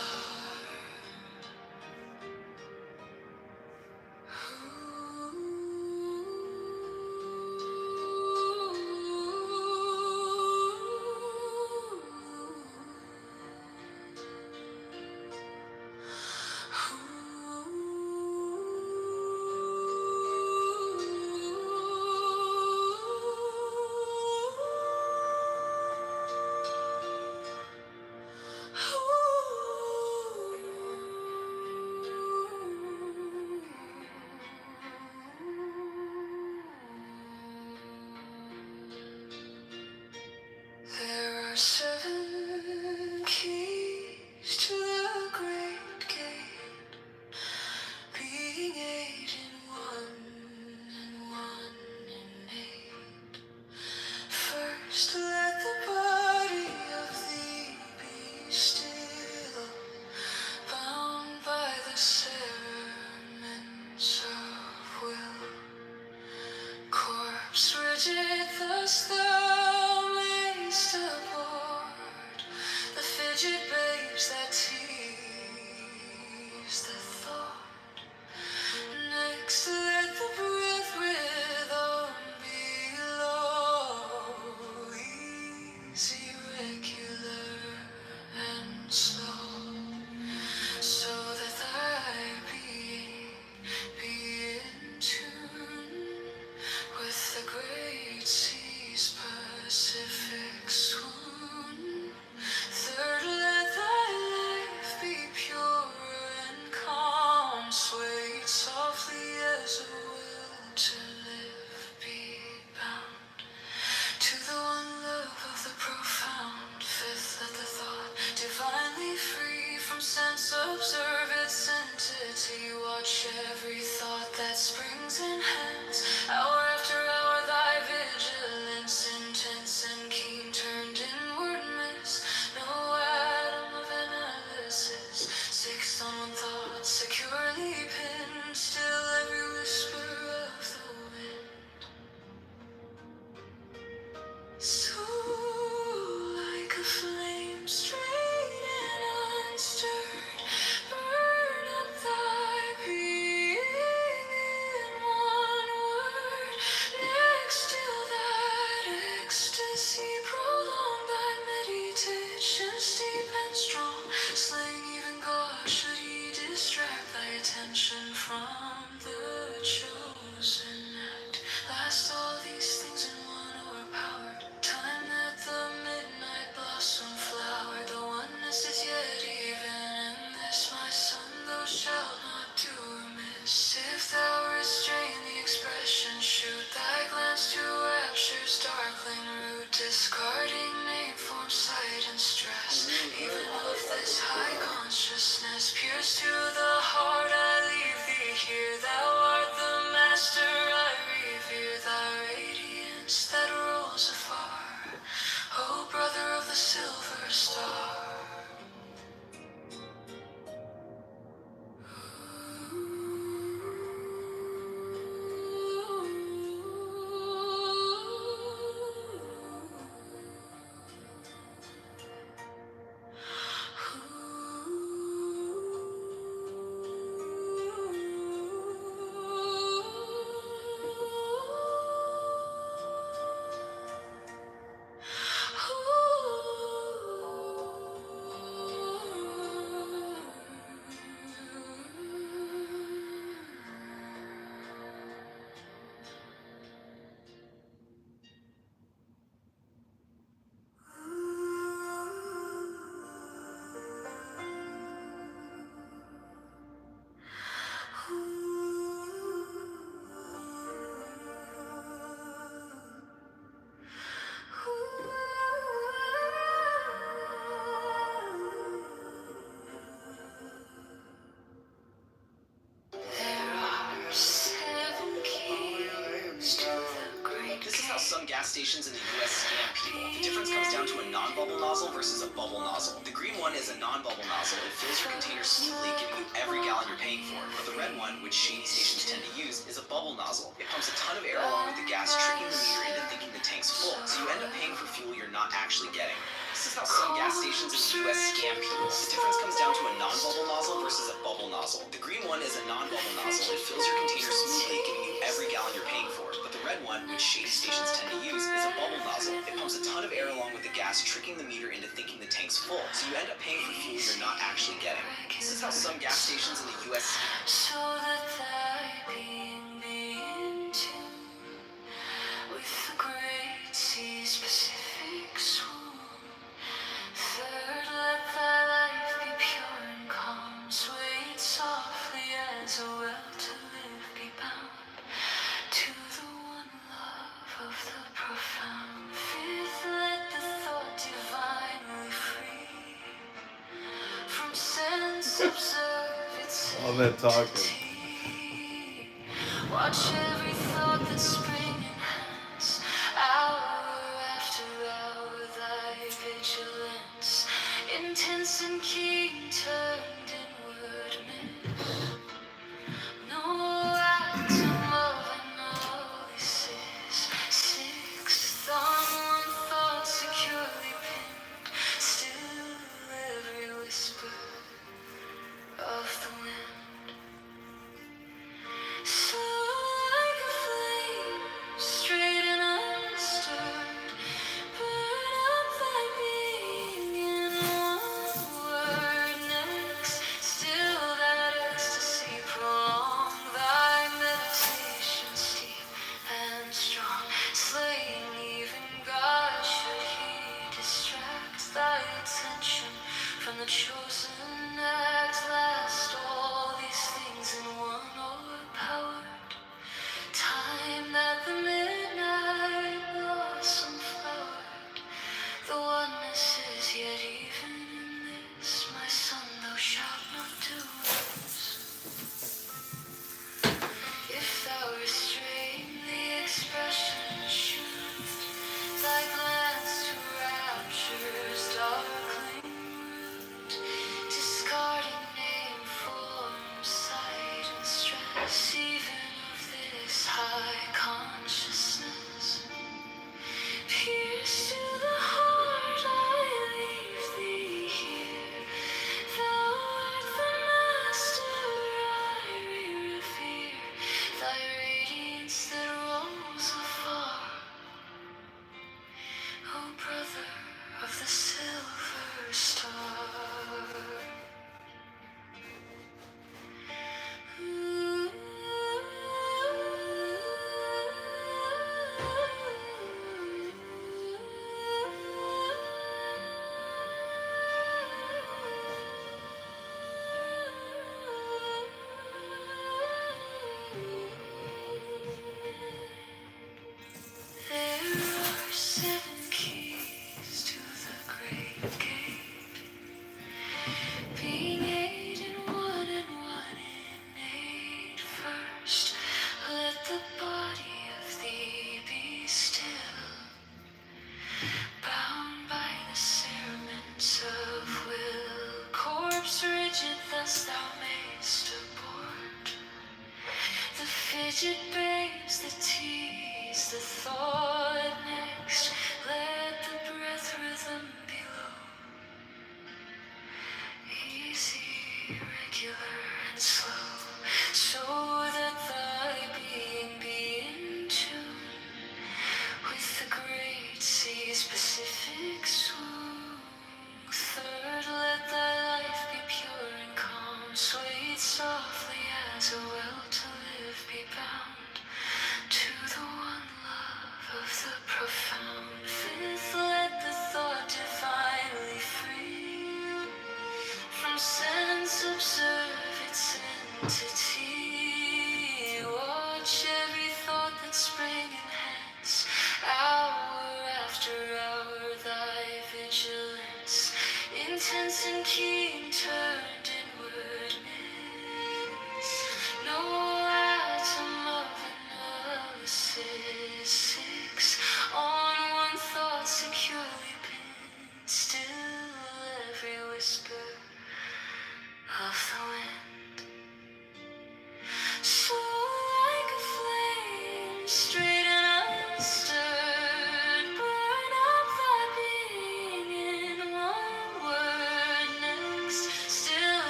There are seven keys to the great gate, being eight in one and one in eight. First let the body of thee be still, bound by the cerements of will. Corpse rigid thus thou mayst aboard the fidget babes that tease the thought. Next let the breath rhythm be low, easy, regular, and slow, so that thy being be in tune with the great sea's some gas stations in the US scam people. The difference comes down to a non-bubble nozzle versus a bubble nozzle. The green one is a non-bubble nozzle. It fills your container smoothly, giving you every gallon you're paying for. But the red one, which shady stations tend to use, is a bubble nozzle. It pumps a ton of air along with the gas, tricking the meter into thinking the tank's full, so you end up paying for fuel you're not actually getting. This is how some gas stations in the US scam people. The difference comes down to a non-bubble nozzle versus a bubble nozzle. The green one is a non-bubble nozzle. It fills your container smoothly, giving you every gallon you're paying for. But the red one, which shady stations tend to use, is a bubble nozzle. It pumps a ton of air along with the gas, tricking the meter into thinking the tank's full, so you end up paying for fuel you're not actually getting. This is how some gas stations in the US So that thy being be in tune with the great sea's Pacific swoon. Third, let thy life be pure and calm, swayed softly as a well to live be bound to the one love of the profound. Fifth, let the thought divinely free from sense observe its All that talking. empty. Watch every thought that spring enhance, hour after hour thy vigilance, intense and keen turned inward miss. No atom of analysis, sixth on one thought securely pinned, still every whisper of the wind. So like a flame, straight and unstirred, burn up thy being in one word. Next, still that ecstasy prolong thy meditation steep and strong. Slaying even God, should he distract thy attention from the chosen act. Last, all these things in one overpowered. Time that the midnight blossom flowered. The oneness is yet even in this, my son, thou shalt not do this. If thou restrain the expression, shoot thy glance to rapture's darkling root, discarding name, form, sight, and stress, even of this high consciousness. Pierce to the heart, I leave thee here. Thou art the master, I revere thy radiance that rolls afar. O brother of the silver star. There are 7 keys to the great gate, being 8 and 1 in 8. First, let the body of thee be still, bound by the cerements of will. Corpse rigid, thus thou mayst abort the fidget babes, the tease, the thought. Next, let the breath rhythm be low, easy, regular, and slow, so that thy being be in tune with the great sea's Pacific swoon. Third, let thy life be pure and calm, swayed softly as a well to live be bound to the one love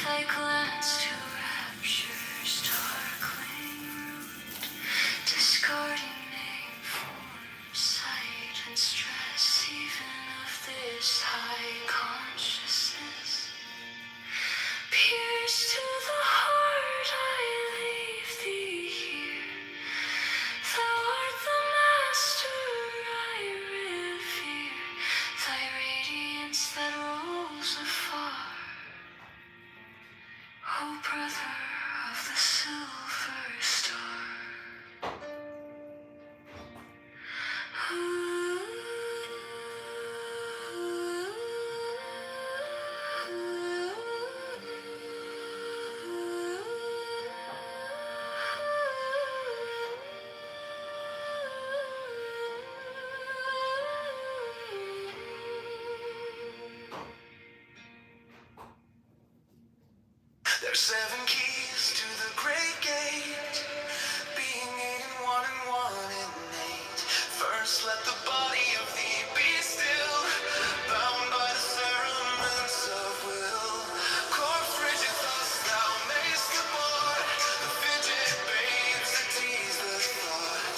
thy glance to rapture's darkling root, discarding name, form, sight, and stress, even of this high consciousness. Pierce to the heart, I leave thee here. Thou art the master I revere, thy radiance that rolls afar. O brother of the silver star. There's 7 keys to the great gate, being 8 and 1 in 8. First, let the body of thee be still, bound by the cerements of will. Corpse rigid, thus thou mayst abort the fidget babes that tease the thought.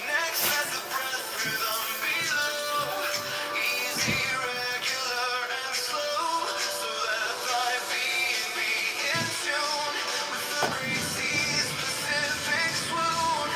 Next, let the breath rhythm be low, easy, regular, and slow, so that thy being be in tune with the great sea's specific swoon.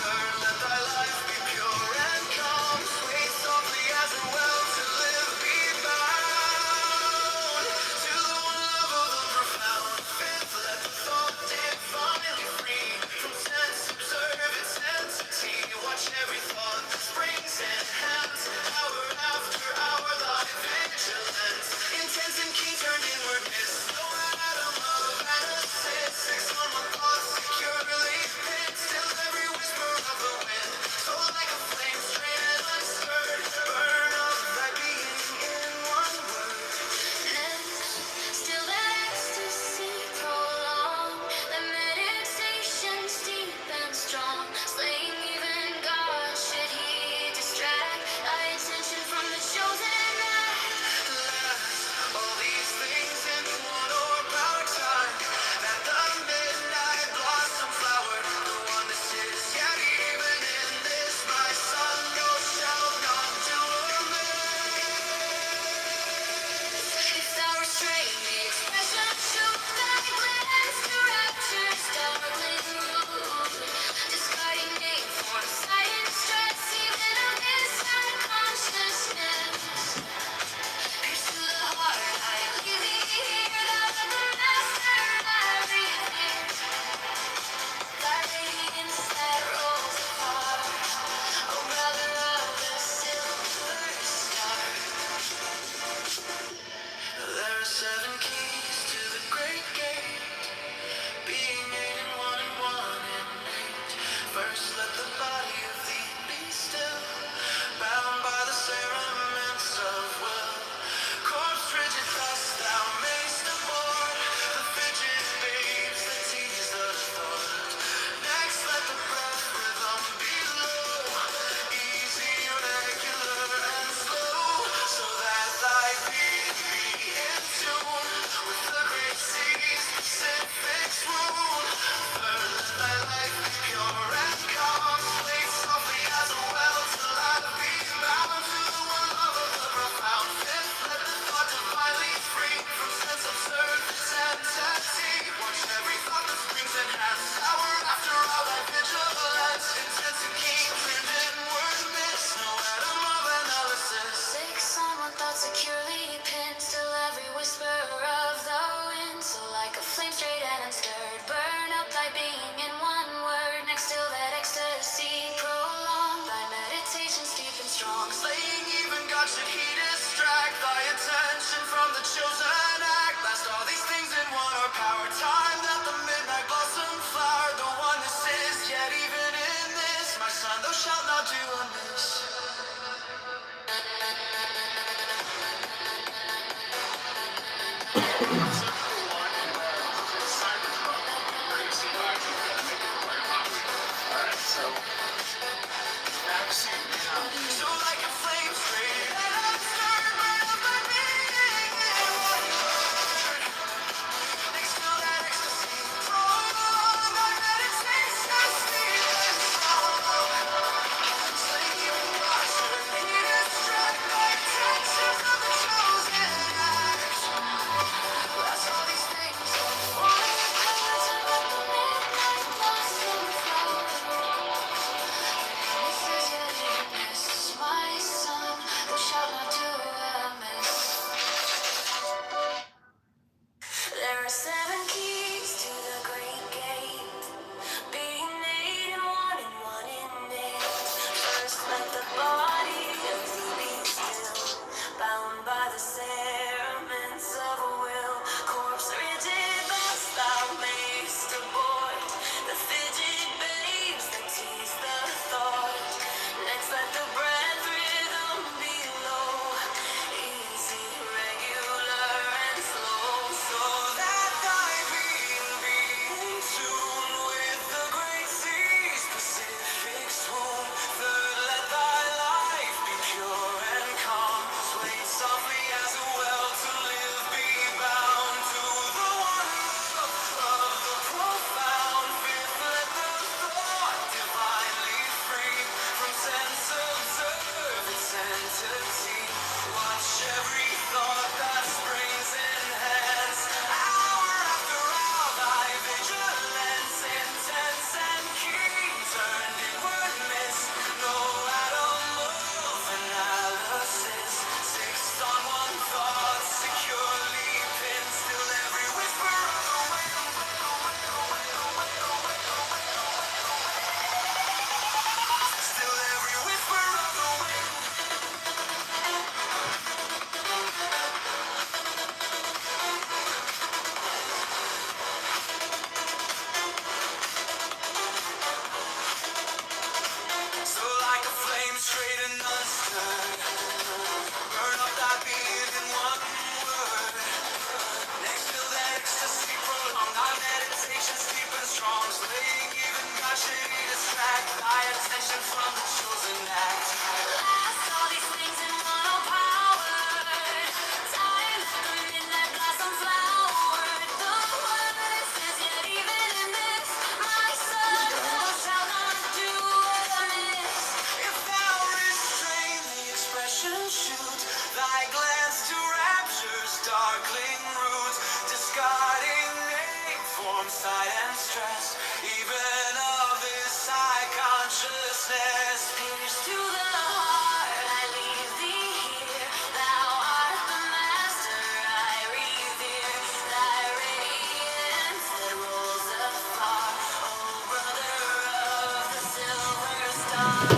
Third, let thy life be pure and calm, sway softly as it well to live be bound to the one love of the profound. Fifth, let the thought divinely free from sense, observe its entity, watch every thought springs enhance, hour after hour thy vigilance, intense and keen turned inwardness, no atom of assist. 6 on my thoughts securely pinned, still every whisper of the wind, so like a flame straight and unstirred, burn up thy being in one word. Still that ecstasy prolonged, the meditations deep and strong, slaying even God should he distract thy attention from the chosen act. Last, all these things in one or time, that the midnight blossom flower, the one that sits yet even in this, my son, no shall not do If thou restrain the expression of truth, thy glance to rapture's darkling root, discarding name, form, sight, and stress, even of this high consciousness. Pierce to the heart, I leave thee here, thou art the master I revere, thy radiance that rolls afar, O brother of the silver star. There are 7 keys to the great gate, being 8 and 1 in 8. First, let the body of thee be still, bound by the cerements of will. Corpse rigid, thus thou mayst abort the fidget babes that tease the thought. Next, let the breath rhythm be low, easy, regular, and slow, so that thy being be in tune with the great sea's specific swoon. Third, let thy life be pure and calm, sway softly as a well till I be bound to the one love of the profound. Fifth, let the thought divinely free from sense absurd entity, watch every thought that springs enhance, hour after hour thy vigilance, intense and keen, turned inward miss, no atom of analysis. 6 on one thought securely pinned, still every whisper of the wind, so like a flame straight and unstirred, burn up thy being in one word. Next, till that ecstasy prolonged, thy meditations deep and strong, Slaying even God should he distract thy attention from the chosen act. Last, all these things in one or power. Time that the midnight blossom flower, the one that sits yet even in this, my son, thou shalt not do amiss. strong, slaying even God should he distract thy attention from the chosen act. Last all these things in monopower, time like the midnight blossom flower. The word says yet even in this, my son, thou shalt not do amiss. If thou restrain the expression, shoot thy glance to rapture's darkling roots, discarding name, form, sight, and stress, even of his high consciousness. Pierced to the heart, I leave thee here. Thou art the master I revere. Thy radiance that rolls afar, O brother of the silver star.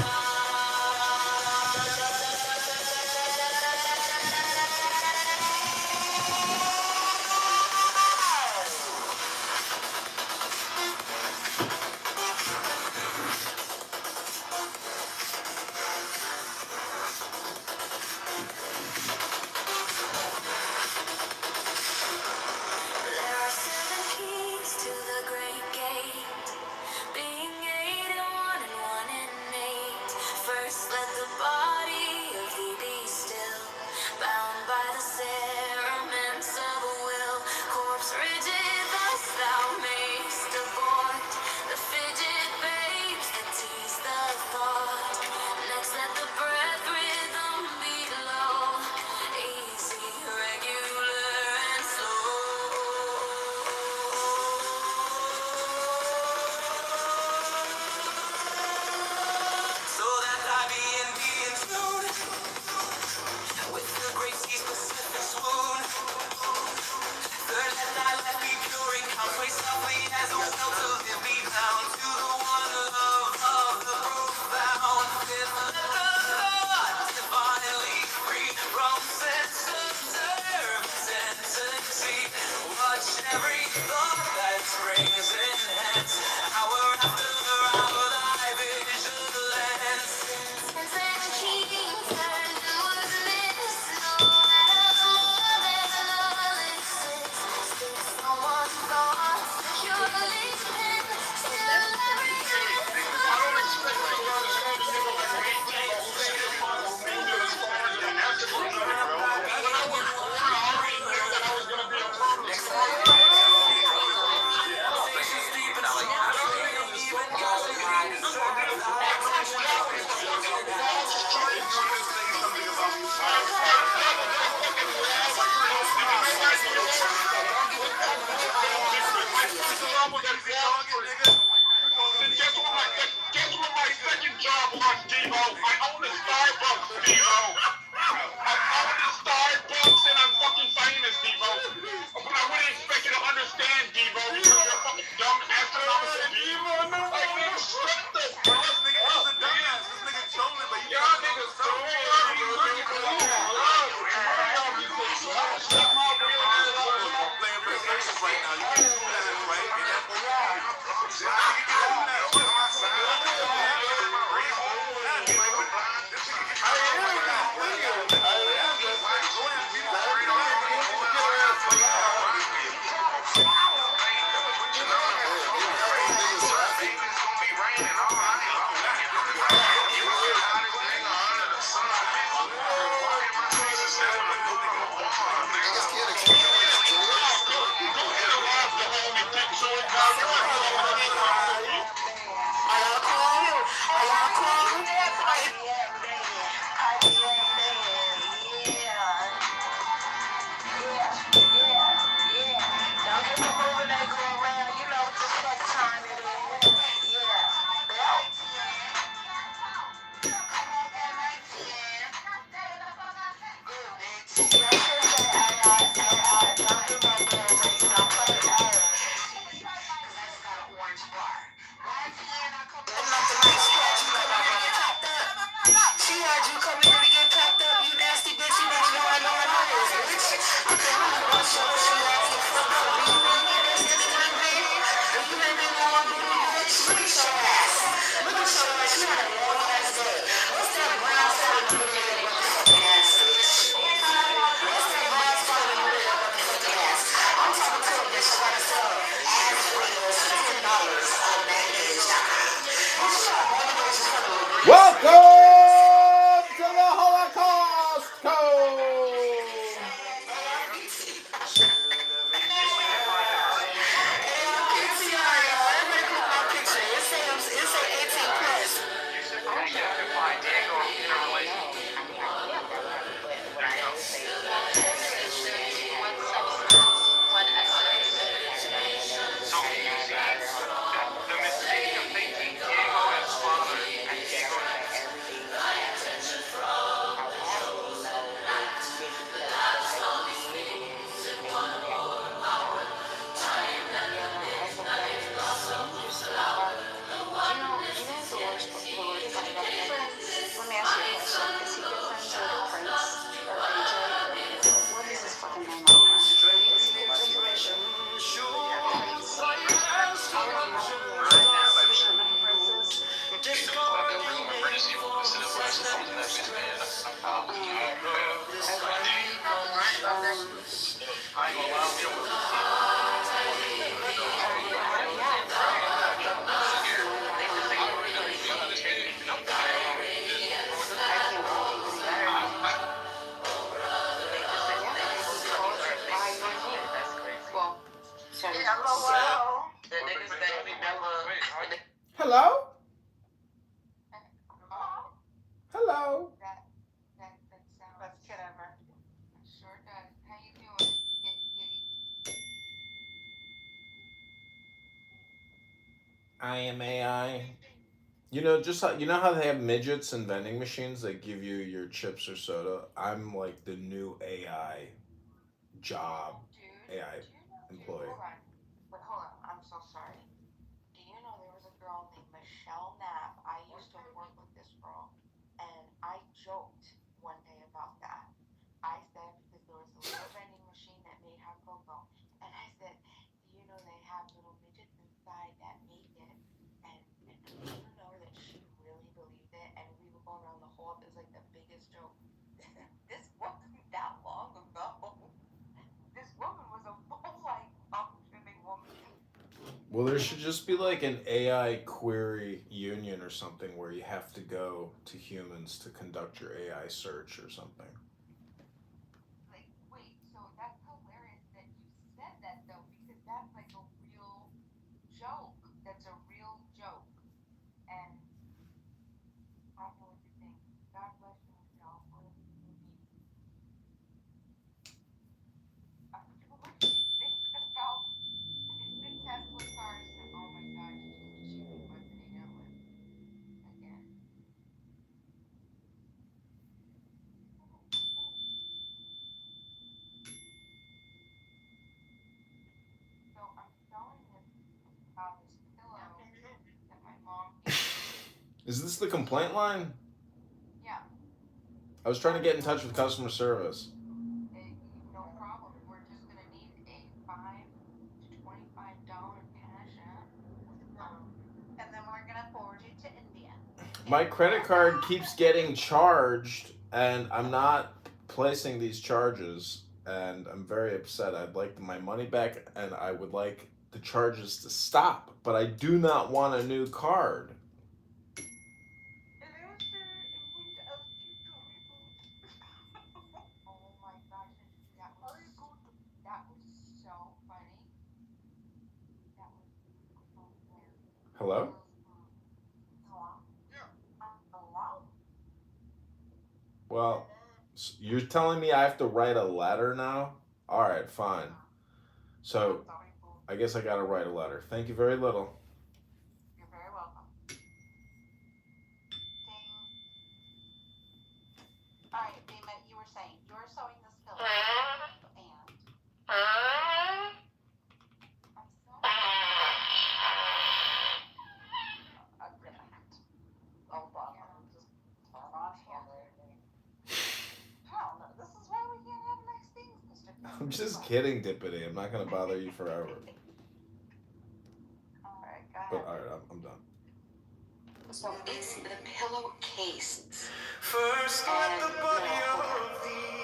There are 7 keys to the great gate, being 8 and 1 and 1 and 8. First let the body of thee be still, bound by the cerements of a will. Corpse rigid thus thou mayst abort the fidget babes that tease the thought. Next let the breath rhythm be low, easy, regular, and slow. So that I be in tune with the great sea specific swoon. Third, let thy life be pure and come sway softly as a well to live be bound to the one love of the profound. Fifth, let the thought divinely free from sense observe tendency. Watch every thought that springs enhance hour after hour thy vigilance. Since and kings and was missed, no matter more than love exists. Since no one thought securely pinned, still every I don't expect you to understand the nigga like me, Debo, who said the final finger as far as the ethical journey, bro. When I was born, I already knew that I was gonna be a part of the story. Guess what my second job was, Debo? I own a Starbucks, Debo. I own a Starbucks and I'm fucking famous, Debo. But I wouldn't expect you to understand, Debo, because you're a fucking dumb astronomical being. Like, nigga, shut the fuck up. This nigga was a dumbass. This nigga trolling, but y'all niggas so shut my real ass up. Playing reflections right now. You can't do that, right? LOL. The niggas that never. Hello? Hello? That sounds. That's Kitover. Sure does. How you doing, kitty? I am AI. You know, you know how they have midgets and vending machines that give you your chips or soda? I'm like the new AI job, Dude, AI do you know? employee. Hold on. But hold on. I'm so sorry. Do you know there was a girl named Michelle Knapp? I used to work with this girl, and I joked one day about that. I said, because there was a little vending machine that made hot cocoa, and I said, do you know they have little midgets inside that make it? And do you know that she really believed it? And we were going around the hall. It was like the biggest joke. This wasn't that long ago. This woman was a full, like, functioning woman. Well, there should just be like an AI query union or something where you have to go to humans to conduct your AI search or something. Like, wait, so that's hilarious that you said that though, because that's like a real joke. That's a real joke. And I know what you think. God bless you, Michelle. What do you think? What do you think about the Tesla cars? Oh my gosh, she we must hang out with again. So I'm showing this pillow that my mom gave me. Is this the complaint line? Yeah, I was trying to get in touch with customer service. no problem. We're just gonna need a $5 to $25 cash app. And then we're gonna forward you to India. My credit card keeps getting charged, and I'm not placing these charges, and I'm very upset. I'd like my money back, and I would like the charges to stop, but I do not want a new card. Oh my gosh, that was so funny. That was so weird. Hello? Hello? Well, you're telling me I have to write a letter now? All right, fine. So I guess I gotta write a letter. Thank you very little. You're very welcome. Ding. All right, Dima, you were saying you were sewing this pillow, and I'm sorry. Oh, Bob, just turn on camera. Hell no, this is why we can't have nice things, Mr. I'm just kidding, Dippity. I'm not gonna bother you forever. All right, go ahead. But all right, I'm done. So it's the pillowcase. First, let the body of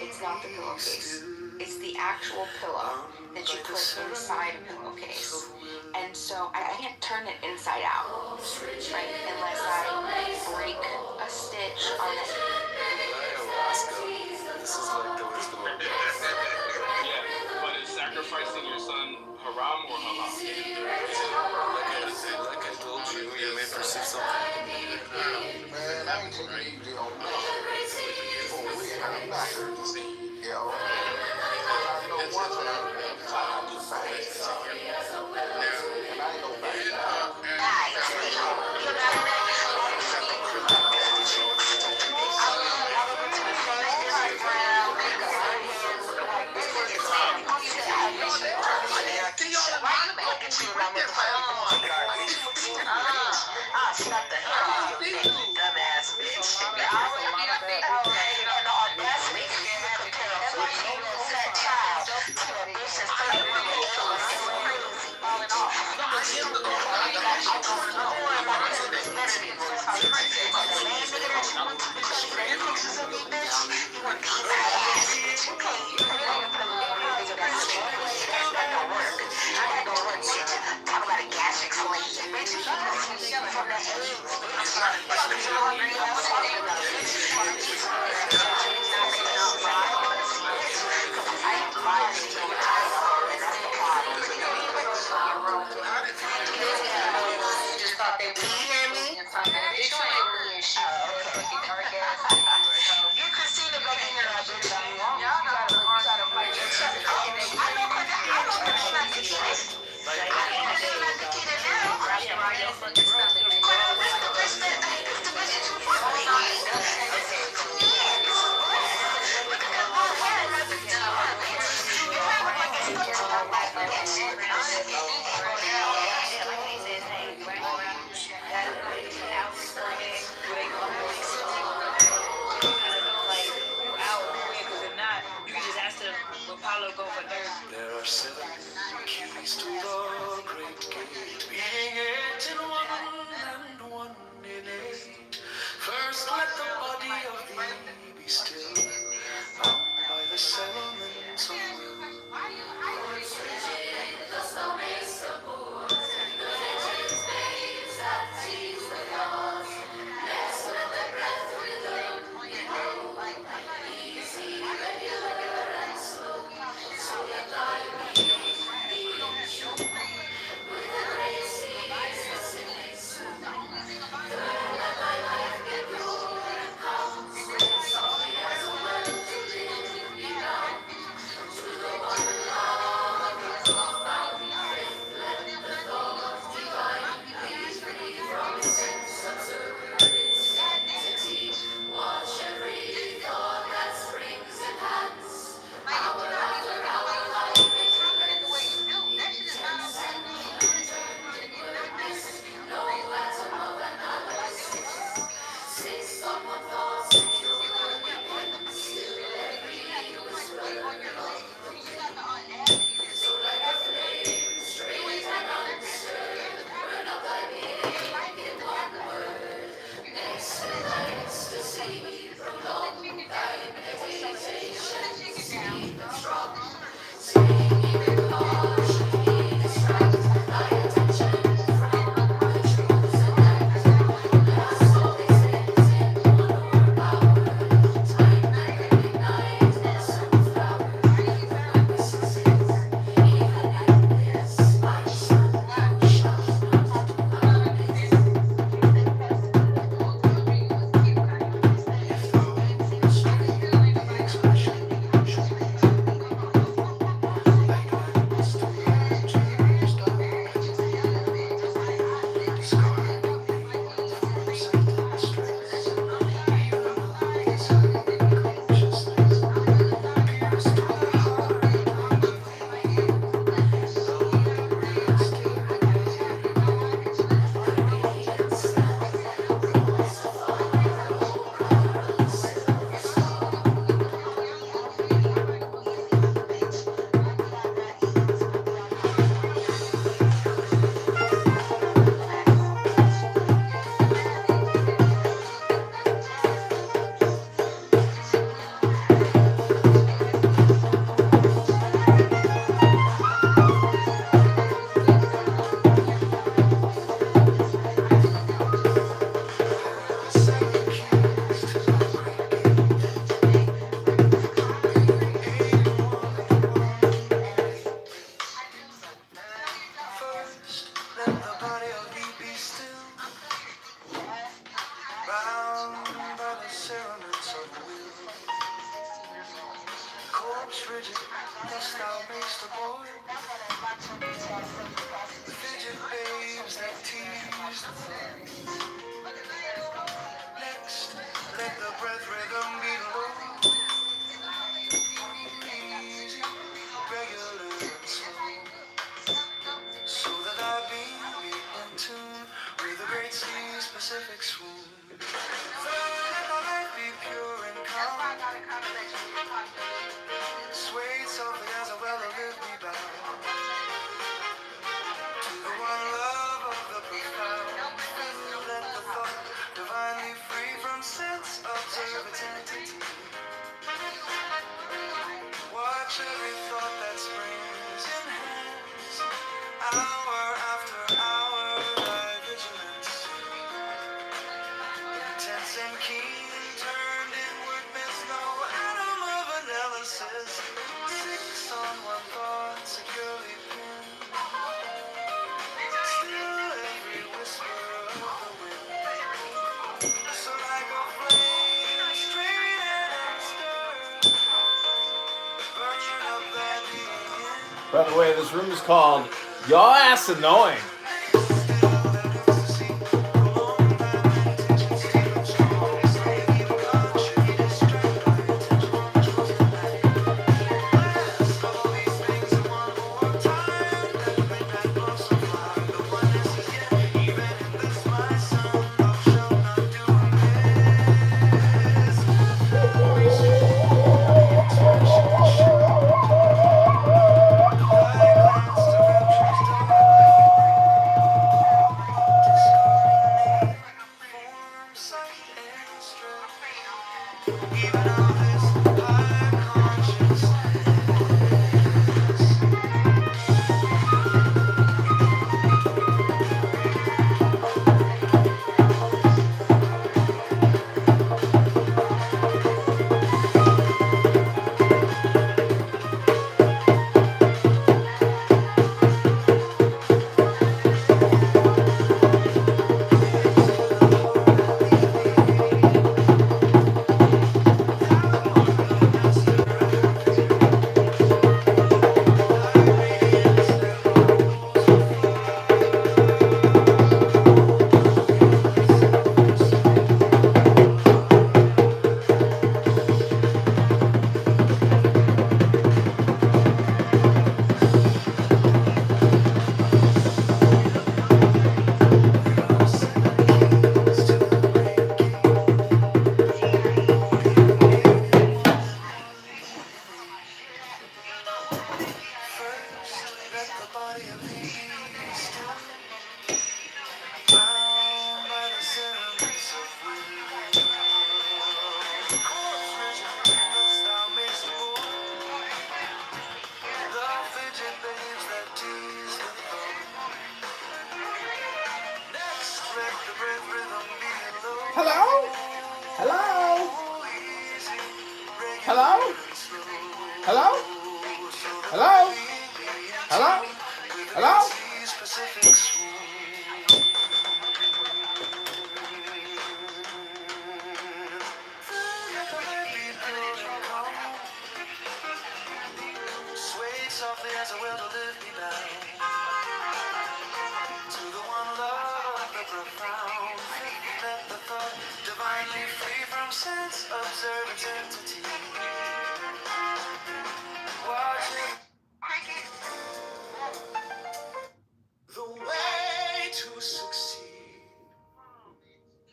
It's not the pillowcase. It's the actual pillow that you put inside a pillowcase. And so I can't turn it inside out, right? Unless I break a stitch on it. This is like the wisdom of Yeah, but is sacrificing your son haram or halal? like I told you, you may perceive something. Man, I ain't taking you to old man. Oh, wait, I'm not hurt. Yeah, all right. I know one thing. I do facts. And I know facts. Shut the hell up, dumbass bitch. And the audacity to compare a 14-year-old fat child to a bitch that's 33 years old is crazy. All in all. thought they were. Can you hear me? Bitch, you ain't me and shit. Oh, okay. Dark ass. You Christina back in here, I bet you want. You gotta fight your chest. I know, cause that's not the case. I ain't doing not the kid now. Right around your fucking stomach. But this the bitch that, this the bitch that you fuck with. Look at that long hair, that's a two. You have like a stuck to your back, bitch. There are 7 keys to the great gate, being 8 in 1 and 1 in 8. First let the body of thee be still, bound by the cerements of will. By the way, this room is called Y'all Ass Annoying. Hello? Hello? Hello? Hello? Hello? Hello? Hello? Swayed softly as a will to lift me down to the one love, the profound. Let the thought divinely free from sense, observance, entity. Watching the way to succeed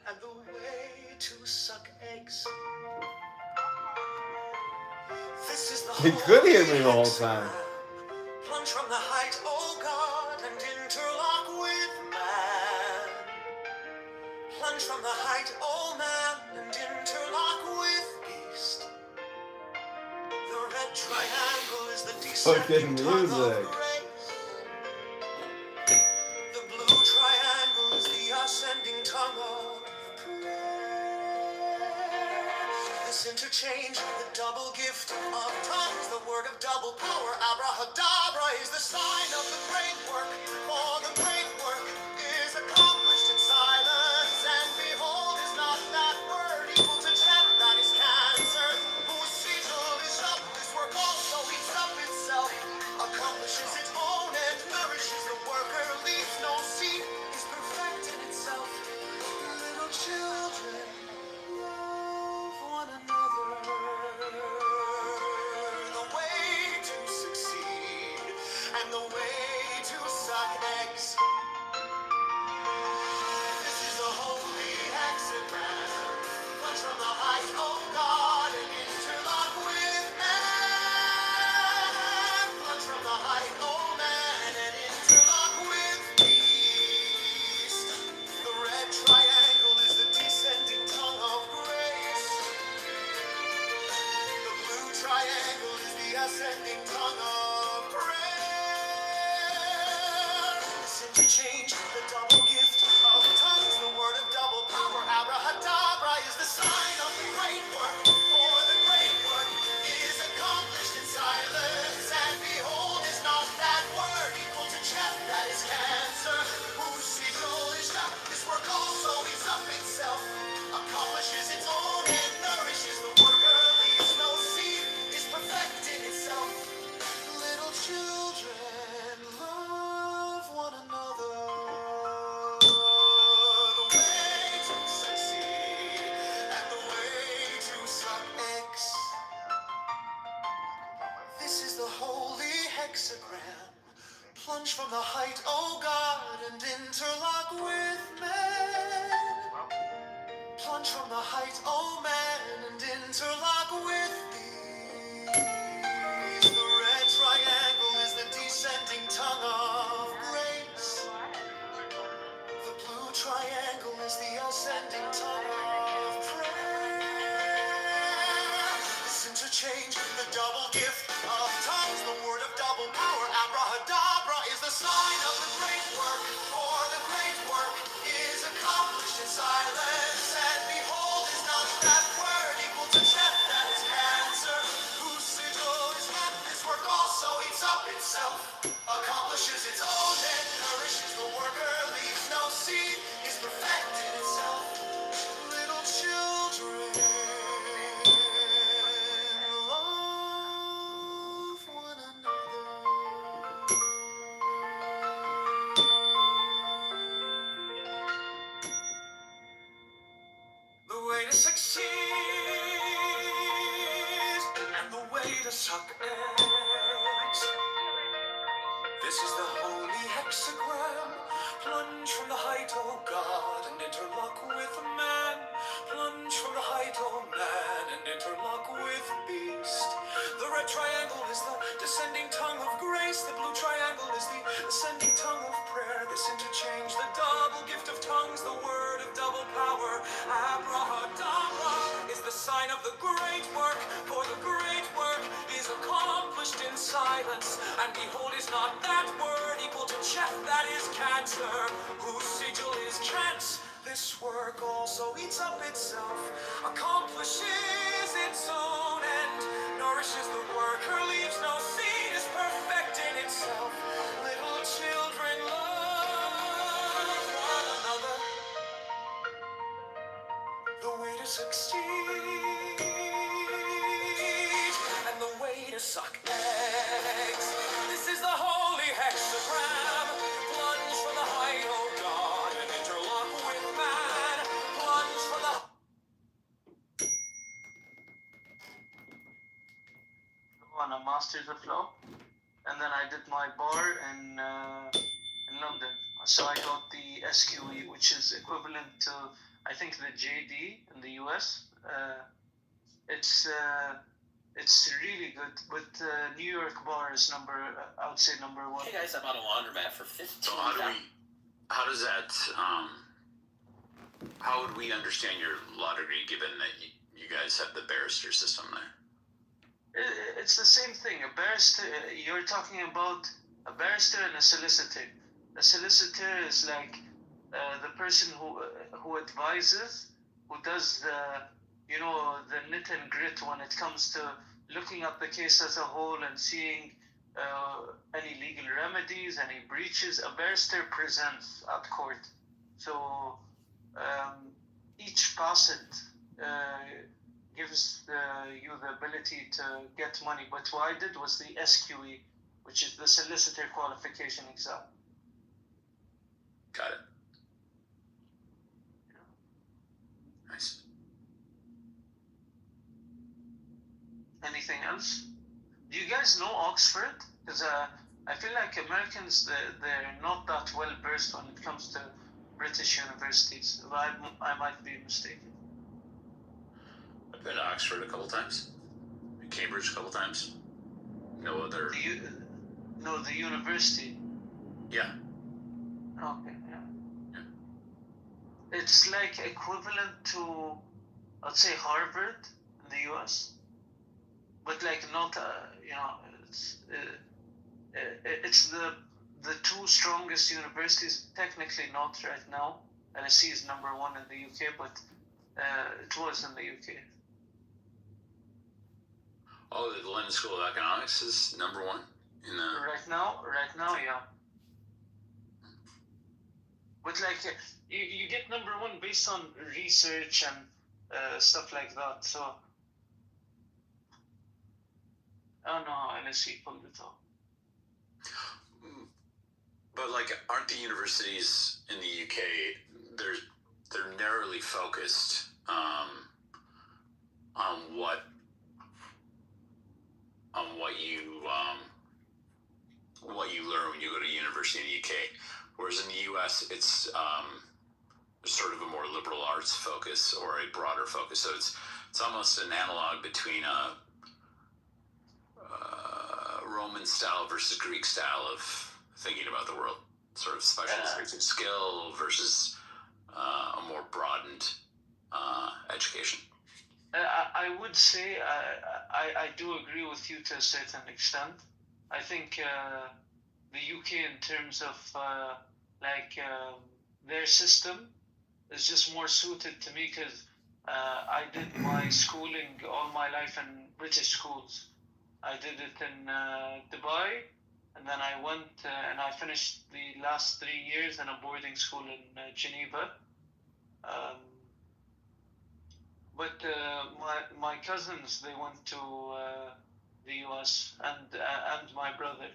and the way to suck eggs. This is the He could hear me the whole time. Plunge from the height, oh God, and interlock with man. Plunge from the height, oh man, and interlock with beast. The red triangle is the Fucking descending tongue of music. grace. The blue triangle is the ascending tongue of prayer. This interchange, the double gift of tongues, the word of double power, abrahadabra, is the sign of the great work. For the great work is accomplished in silence, and behold, is not that word equal to 10? That is cancer, whose sigil is up. This work also eats up itself, accomplishes its own end, nourishes the worker, leaves no seed, is perfect in itself. Little children, love one another. The way to succeed and the way to suck eggs. This is a holy hexagram. Punch from the height, oh God, and interlock with man. Punch from the height, oh man, and interlock with beast. The red triangle is the descending tongue of grace. The blue triangle is the ascending tongue of prayer. Listen to triangle is the ascending tongue of prayer. This interchange, the double gift of tongues, the word of double power, abrahadabra, is the sign of the great work. For the great work is accomplished in silence. And behold, is not that word equal to death that is cancer? Whose sigil is not this work also eats up itself, accomplishes its own end, nourishes the worker, leaves no seed, is perfected itself. Little children, love one another. The way to succeed and the way to suck eggs. This is the holy hexagram. Plunge from the height, O God, and interlock with man. Plunge from the height, O man, and interlock with beast. The red triangle is the descending tongue of grace. The blue triangle is the ascending tongue of prayer. This interchange, the double gift of tongues, the word of double power. Abrahadabra is the sign of the great work, for the great work is accomplished in silence. And behold, is not that word equal to Cheth, that is cancer, whose sigil is Chance. This work also eats up itself, accomplishes its own end, nourishes the worker, leaves no seed, is perfect in itself. Little children, love one another. The way to succeed and the way to suck eggs. This is the holy hexagram. Plunge from the height, O God, and interlock with man. Plunge from the on a Masters of Law, and then I did my bar in London. So I got the SQE, which is equivalent to, I think, the JD in the US. It's really good, but New York bar is I would say number one. Hey guys, I'm on a laundromat for 15. So how does that, how would we understand your law degree given that you guys have the barrister system there? It's the same thing. A barrister, you're talking about a barrister and a solicitor. A solicitor is like the person who advises, who does the nit and grit when it comes to looking at the case as a whole and seeing any legal remedies, any breaches. A barrister presents at court. So each facet gives you the ability to get money. But what I did was the SQE, which is the solicitor qualification exam. Got it. Nice. Anything else? Do you guys know Oxford? Because I feel like Americans, they're not that well versed when it comes to British universities. I might be mistaken. I've been to Oxford a couple times. Cambridge a couple times. No other. The university. Yeah. Okay. Yeah. It's like equivalent to, I'd say, Harvard in the US, but like not, it's the two strongest universities. Technically not right now. LSE is number one in the UK, but it was in the UK. Oh, the London School of Economics is number one in the. Right now, yeah. But like you get number one based on research and stuff like that. So I don't know how LSE pulled it off. But like, aren't the universities in the UK? They're narrowly focused on what you learn when you go to university in the UK, whereas in the US it's sort of a more liberal arts focus or a broader focus. So it's almost an analog between a Roman style versus Greek style of thinking about the world, sort of specialization skill versus a more broadened education? I would say I do agree with you to a certain extent. I think the UK, in terms of their system, is just more suited to me because I did my schooling all my life in British schools. I did it in Dubai, and then I went and I finished the last 3 years in a boarding school in Geneva. But my cousins, they went to the US, and my brother,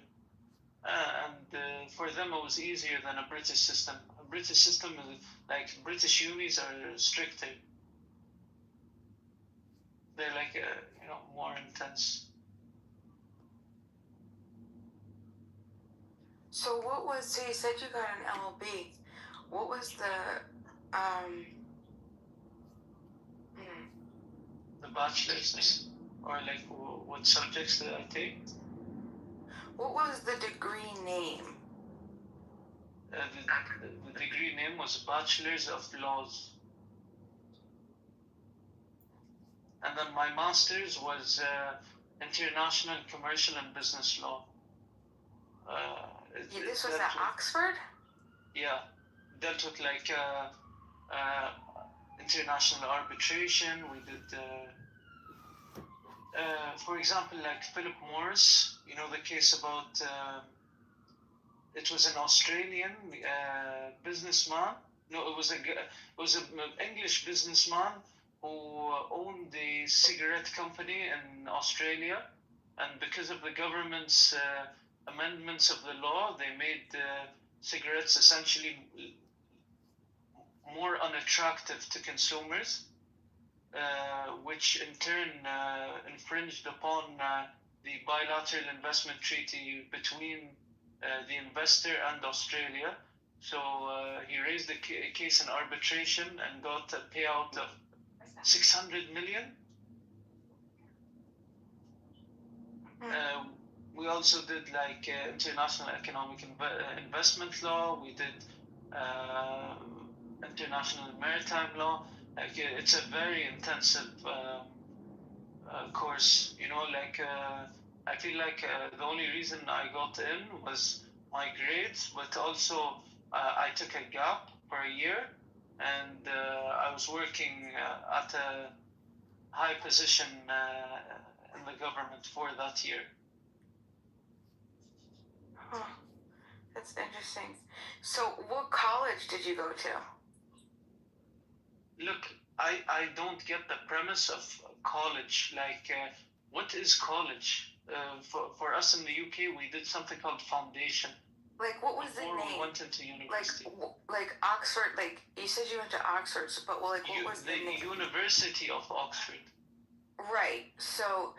and for them it was easier than a British system. A British system is like British unis are stricter. They're like more intense. So what was, so you said you got an LLB. What was The bachelor's, or like what subjects did I take? what was the degree name? The degree name was Bachelor's of Laws. And then my master's was International Commercial and Business Law. This was at Oxford? Yeah, dealt with like international arbitration. We did, for example, like Philip Morris. You know the case about it was an Australian businessman. No, it was an English businessman who owned a cigarette company in Australia, and because of the government's amendments of the law, they made cigarettes essentially more unattractive to consumers, which in turn infringed upon the bilateral investment treaty between the investor and Australia. So he raised a case in arbitration and got a payout of 600 million. We also did like international economic investment law. We did international maritime law. Like it's a very intensive course. I feel like the only reason I got in was my grades, but also I took a gap for a year, and I was working at a high position in the government for that year. Huh. That's interesting. So what college did you go to? Look, I don't get the premise of college. Like, what is college? For us in the UK, we did something called foundation. Like, what was the before name? we went into university. Like Oxford. Like you said, you went to Oxford, but what was the name? University of Oxford. Right. So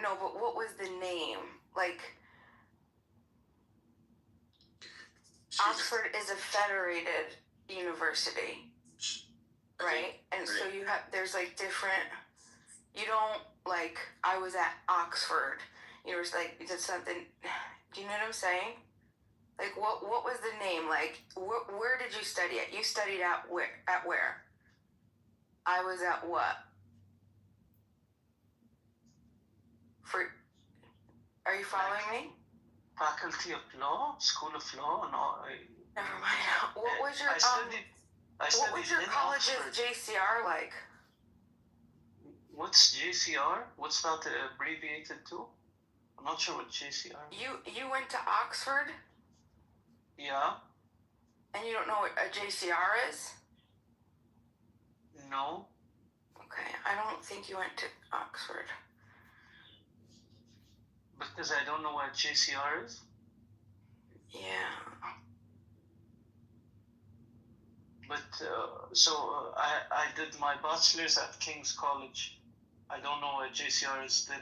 no, but what was the name? Like, Oxford is a federated university, right? And so there's like different. You don't like. I was at Oxford. You were like you did something. Do you know what I'm saying? Like what was the name? Like where did you study at? You studied at where? At where? I was at what? Are you following me? Faculty of Law, School of Law, and all. Never mind. What was your what was your college's JCR like? What's JCR? What's that abbreviated to? I'm not sure what JCR. You went to Oxford? Yeah. And you don't know what a JCR is? No. Okay, I don't think you went to Oxford. Because I don't know what JCR is? Yeah. But, I did my bachelor's at King's College. I don't know what JCR is still.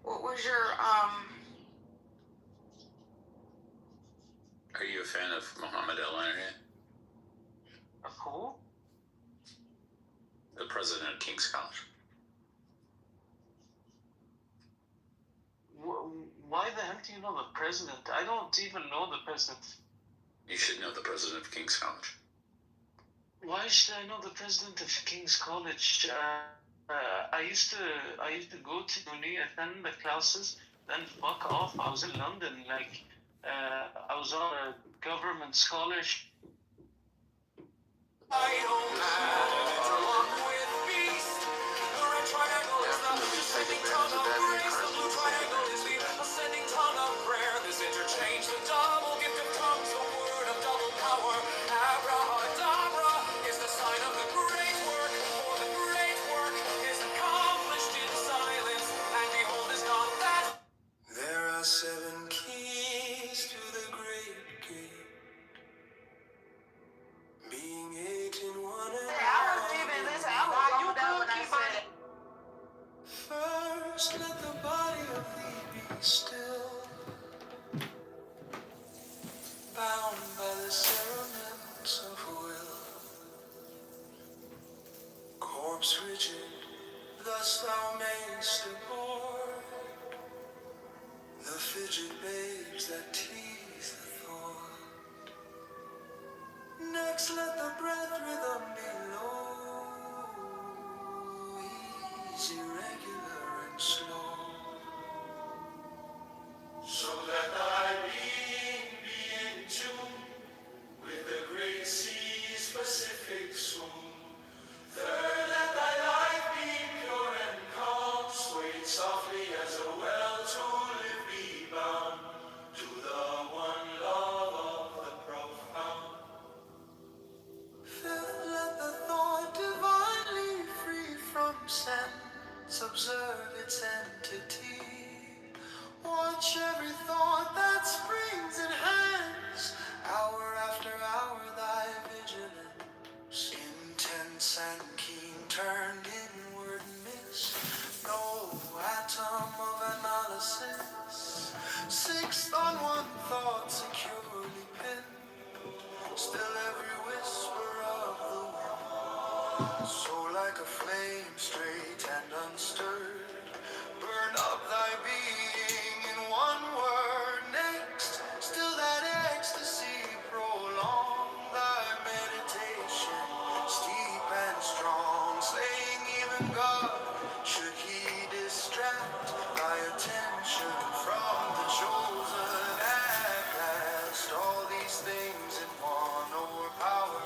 What was your, Are you a fan of Muhammad El-Arian? Of who? The president of King's College? Why the hell do you know the president? I don't even know the president. You should know the president of King's College. Why should I know the president of King's College? I used to go to uni, attend the classes, then fuck off. I was in London, like I was on a government scholarship. There are 7 keys to the great gate. Being 8 in one and first, let the body of thee be still, bound by the cerements of will. Corpse rigid, thus thou mayst abhor the fidget babes that tease the thought. Next, let the breath rhythm be low, easy, regular, and slow. So let thy being be in tune with the great sea's Pacific swoon. Third, let thy life be pure and calm, swayed softly as a well to live be bound to the one love of the profound. Fifth, let the thought divinely free from sense observe its entity. Watch every thought that springs and hangs, hour after hour thy vigilance, intense and keen, turned inward mist, no atom of analysis. Sixth, on one thought securely pinned, still every whisper of the wind. So like a flame straight and unstirred, burn up thy being in one word. Next, still that ecstasy prolong thy meditation, steep and strong, slaying even God, should he distract thy attention from the chosen. At last, all these things in one overpower,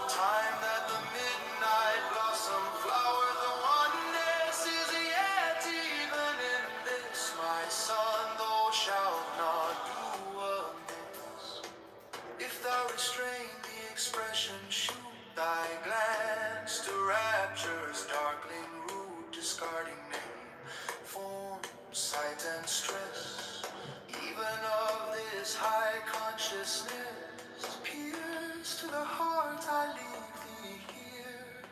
time that the midnight blossom flower. The oneness is yet even in this, my son, thou shalt not do amiss. If thou restrain the expression, shoot thy glance to rapture's darkling root, discarding name, form, sight, and stress, even of this high consciousness. Pierce to the heart, I leave thee here.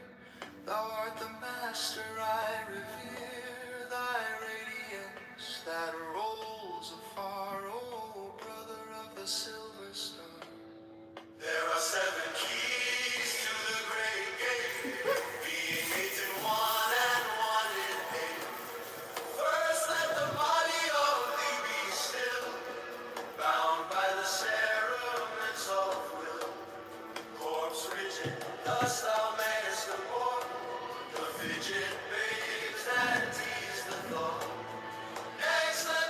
Thou art the master I revere, thy radiance that rolls afar, O brother of the silver star. There are 7 keys to the great gate, being 8 in one and one in 8. First, let the body of thee be still, bound by the cerements of will. Corpse rigid, thus thou mayest abhor the fidget babes that tease the thought. Next, let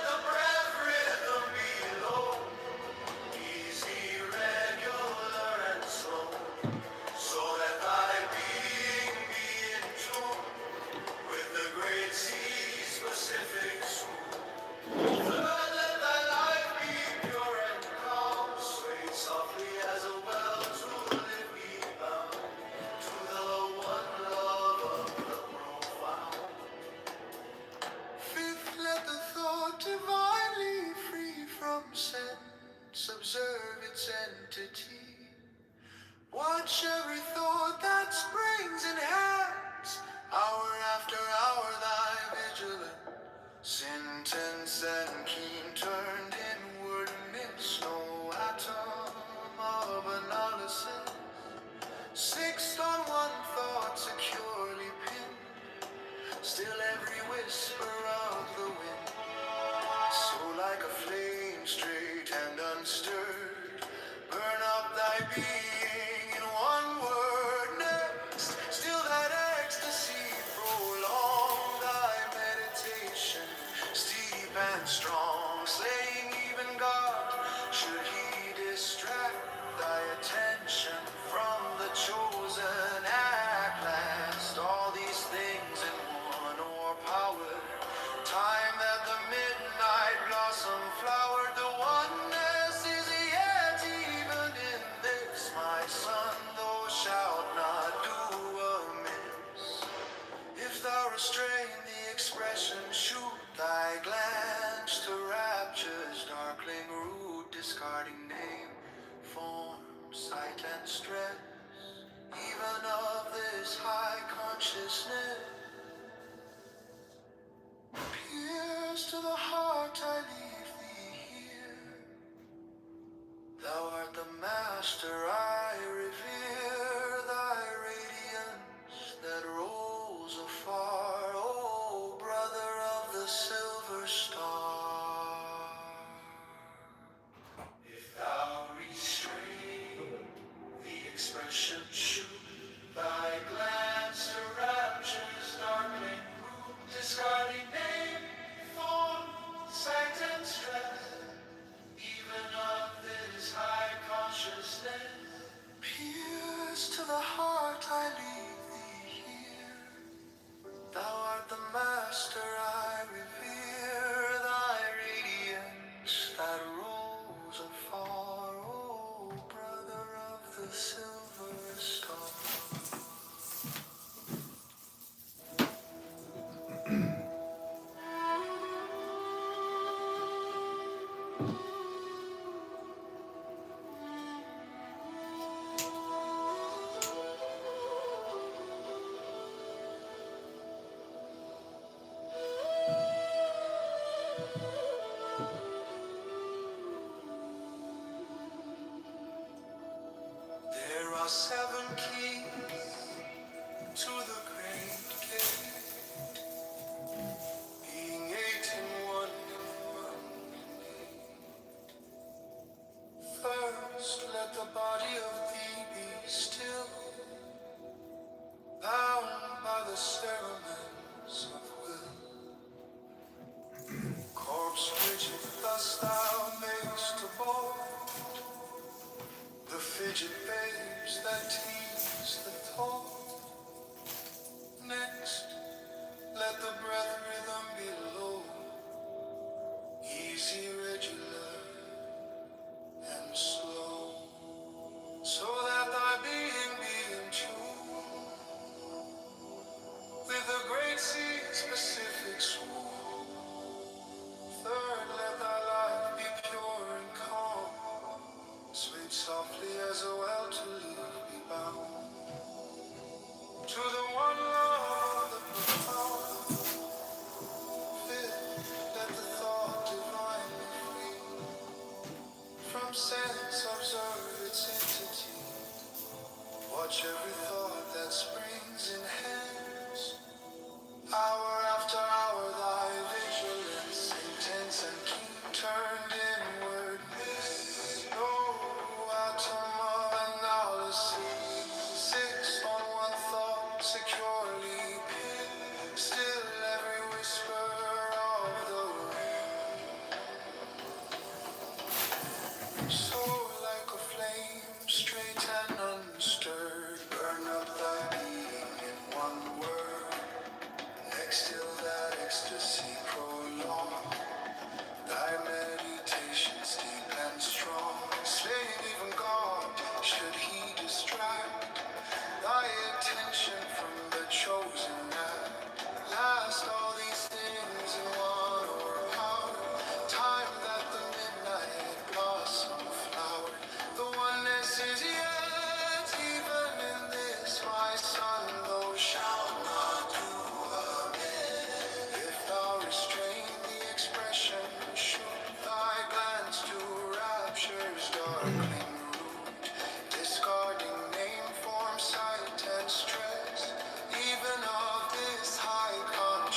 still every whisper of the wind. So like a flame straight and unstirred, burn up thy being in one word. Next, still that ecstasy, prolong thy meditation, steep and strong, slaying even God, should he distract thy attention from the chosen at last. All these things in one o'erpowered, time that the midnight blossom flowered, the oneness is yet even in this, my son, thou shalt not do amiss. If thou restrain the expression, shoot thy glance to rapture's darkling root, discarding name, form, sight, and stress, even of this high consciousness. Pierce to the heart, I leave thee here. Thou art the master, I revere thy radiance that rolls afar, O brother of the silver star. If thou restrain the expression, shoot thy glance to rapture's darkling root, discarding name, form, sight, and stress, even of this high consciousness. Pierce to the heart, I leave thee here. Thou art the master, I revere thy radiance that rolls afar, O brother of the silver star. There are 7 keys to the great gate, being 8 in one in one. First, let the body of thee be still, bound by the cerements of will. Corpse rigid, thus thou makest to board the fidget babes that tease the thought. Next, let the breath rhythm be low, easy, regular, and slow, so that thy being be in tune with the great sea's Pacific swoop. Third, let thy life be pure and calm, swayed softly as a well-to-leave be bound to the one love of the profound. Fifth, let the thought divinely free from sense observe its entity. Watch every thought that springs in hands. Hour after hour thy vigilance, intense and keen, turned inward. Miss no atom of analysis. 6 on one thought, securely pinned. Still every whisper of the wind. So like a flame, straight and unstirred, burn up thy being in one word. Next, till that ecstasy prolong, thy meditations deep and strong, slaying even God, should he distract thy attention from the chosen act. Last, all these things in one o'erpower, time that the midnight blossom flowered, the oneness is yet even in this, my son, thou shalt not do amiss. If thou restrain the expression, shoot thy glance to rapture's darkling root, discarding name, form, sight, and stress, even of this high consciousness.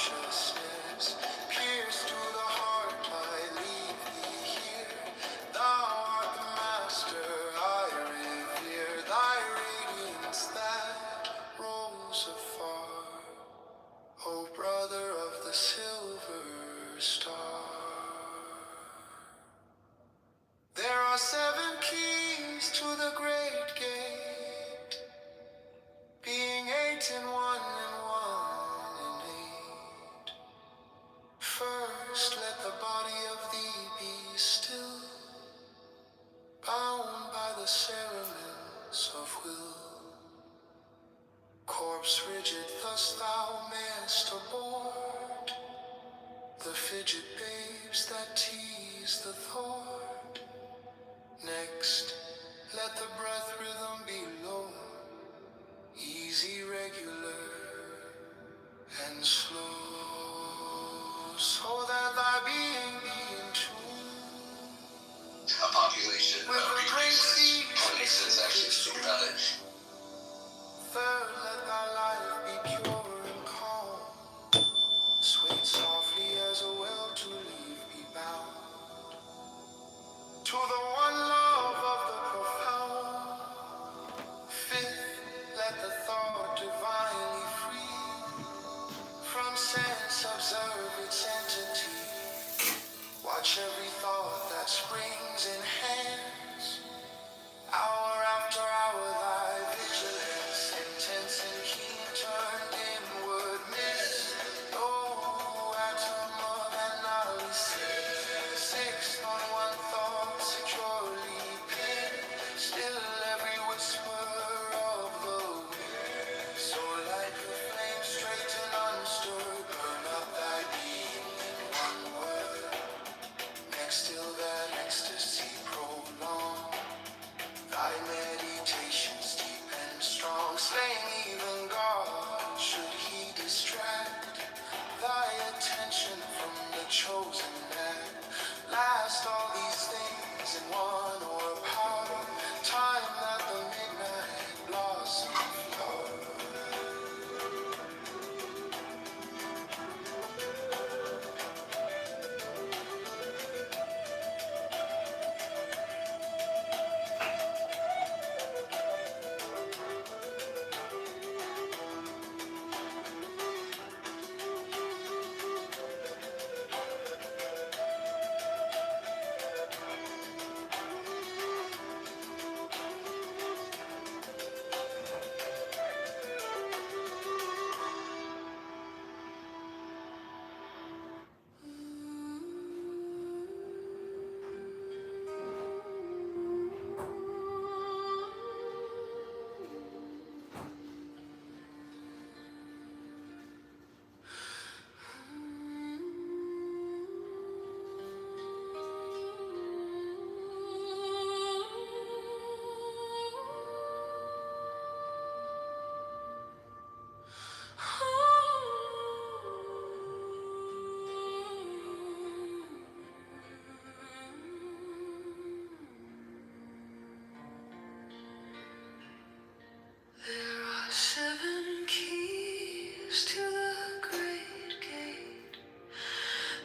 8 and 1 and 1 and 8. First let the body of thee be still, bound by the cerements of will. Corpse rigid thus thou mayest abort the fidget babes that tease the thought. Next, let the breath rhythm be low, easy, regular, and slow, so that thy being be in tune. A population with the great sea. Actually speak about it. Third, let thy life be pure and calm, swayed softly as a well to leave be bound to the one love of the profound. Fifth, let the thought divinely free from sense observe its entity. Watch every thought that springs in hands. Hour after hour thy vigilance, intense and keen, turned inward miss no atom of analysis. Sixth, on one thought securely pinned, still every whisper of the wind. So like a flame straight and unstirred, burn up thy being in one word. Next till that ecstasy prolonged, thy meditations deep and strong, slaying even God, should he distract thy attention from the chosen act. Last all these things in one or power, time that the midnight blossom flower. There are 7 keys to the great gate,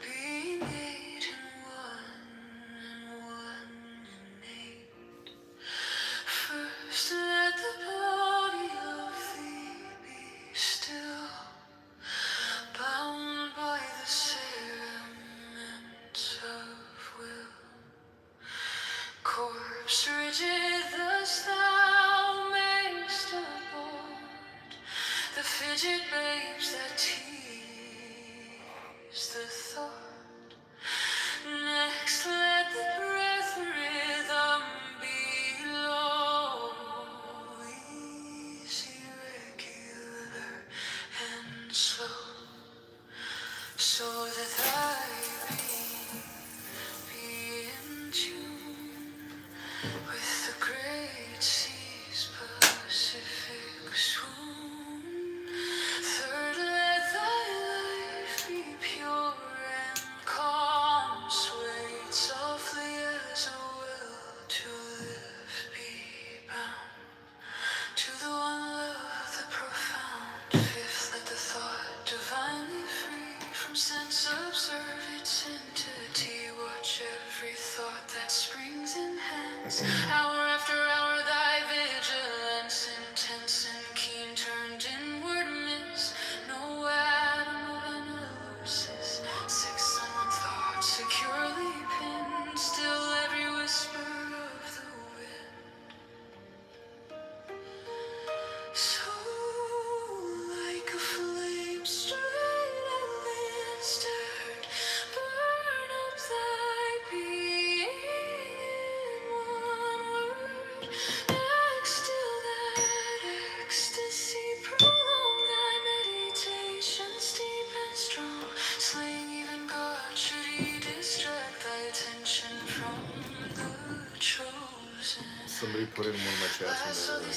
being 8 and 1 and 8. First let the body of thee be still, bound by the cerements of will. Corpse rigid thus thou mayst abort the fidget babes that tease the thought. Next let the breath rhythm be low, easy, regular, and slow, so that thy being be in tune with the great sea's Pacific swoon. Third, let thy life be pure and calm, swayed softly as a will to live be bound to the one love, the profound. Fifth, let the thought divinely free from sense of Somebody put in one of my chats when they were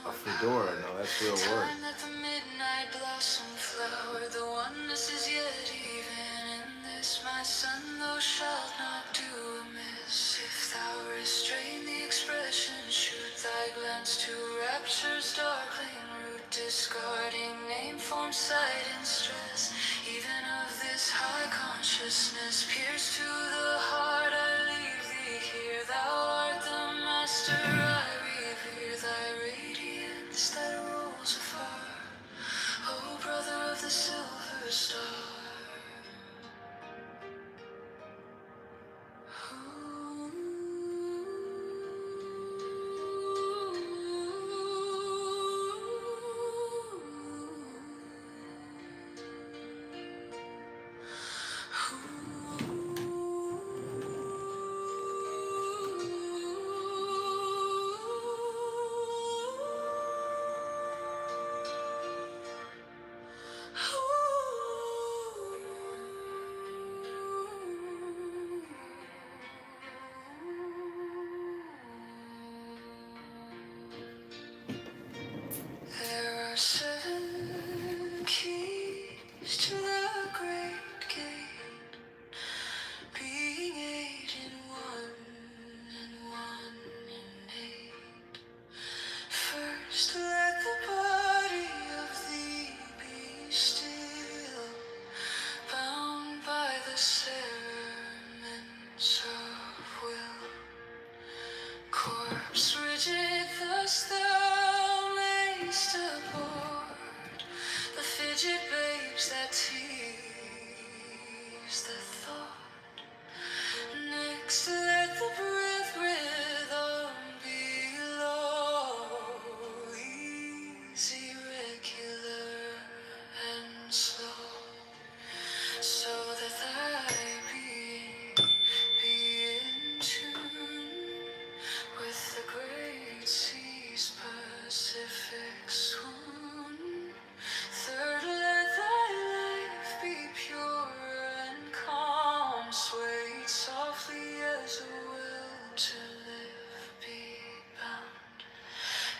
a fedora. No, that's real work. The midnight blossom flower, the oneness is yet even in this. My son, thou shalt not do amiss. If thou restrain the expression, shoot thy glance to rapture's darkling root, discarding name, form, sight, and stress. Even of this high consciousness, pierced to the heart, I leave thee here. Thou art the master, I revere thy radiance that rolls afar. Oh, brother of the silver star. There are 7 keys to the great gate, being 8 in 1 and 1 in 8. First let the body of thee be still, bound by the cerements of will. Corpse rigid, thus thou mayst abort the fidget babes that tease the thought. Next let the breath rhythm be low, easy, regular, and slow, so that thy being be in tune with the great sea's Pacific swoon. Third, let thy life be pure and calm, swayed softly as a will to live be bound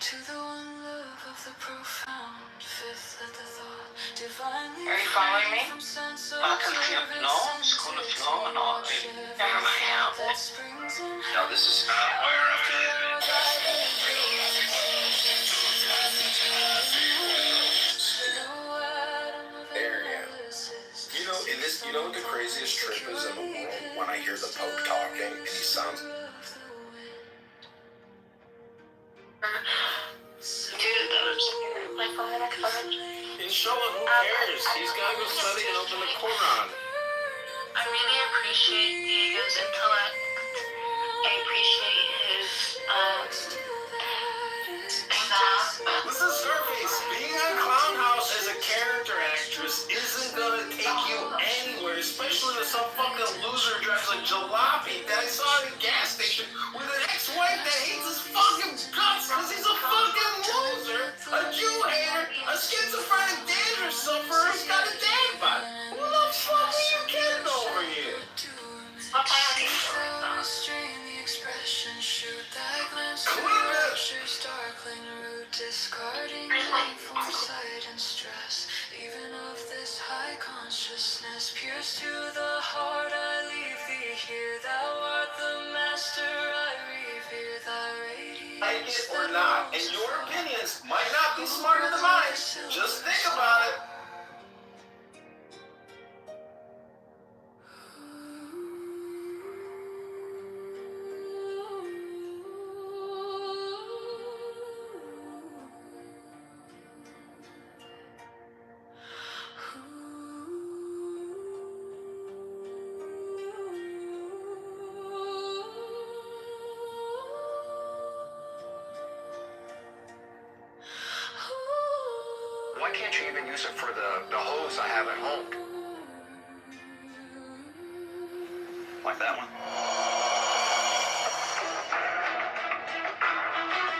to the one love of the profound. Fifth, let the thought divinely Are you following me? from sense of No, school of no, no. Never mind. that springs in No, this is not where There, yeah. You know what the craziest trip is in the world? When I hear the Pope talking and he sounds. Dude, that was like a minute footage. Inshallah, who cares? He's gotta go study and open the Quran. I really appreciate Diego's intellect. I appreciate his Listen, Scarface, being on Clown House as a character actress isn't gonna take you anywhere, especially with some fucking loser drives a jalopy that I saw at a gas station with an ex-wife that hates his fucking guts because he's a fucking loser, a Jew hater, a schizophrenic dangerous sufferer who's got a dad bod. Who the fuck are you kidding over here? What time is it? Discarding painful sight and stress, even of this high consciousness, pierced to the heart, I leave thee here. Thou art the master, I revere thy radiance. Like it or not, and your opinions might not be smarter than mine. Just think about it. Why can't you even use it for the hose I have at home? Like that one?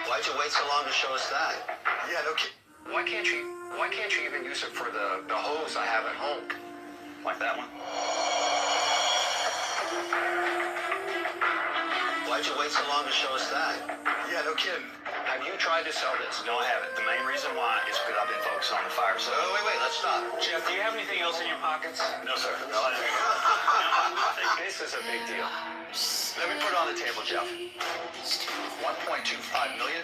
Why'd you wait so long to show us that? Yeah, no kidding. Why can't you even use it for the hose I have at home? Like that one? Why'd you wait so long to show us that? Yeah, no kidding. Have you tried to sell this? No, I haven't. The main reason why is because I've been focused on the fire. So, wait, let's stop. Jeff, do you have anything else in your pockets? No, sir. No, I don't. This is a big deal. Let me put it on the table, Jeff. $1.25 million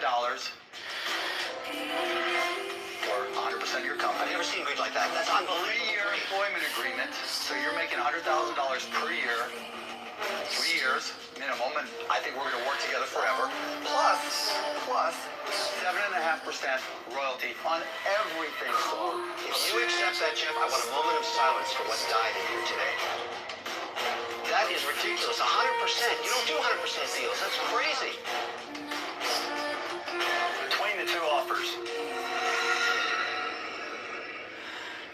for 100% of your company. I've never seen greed like that. That's unbelievable. 3-year employment agreement. So you're making $100,000 per year. 3 years minimum, and I think we're going to work together forever. Plus 7.5% royalty on everything sold. If you accept that, Jeff, I want a moment of silence for what died in here today. That is ridiculous. 100%. You don't do 100% deals. That's crazy. Between the two offers,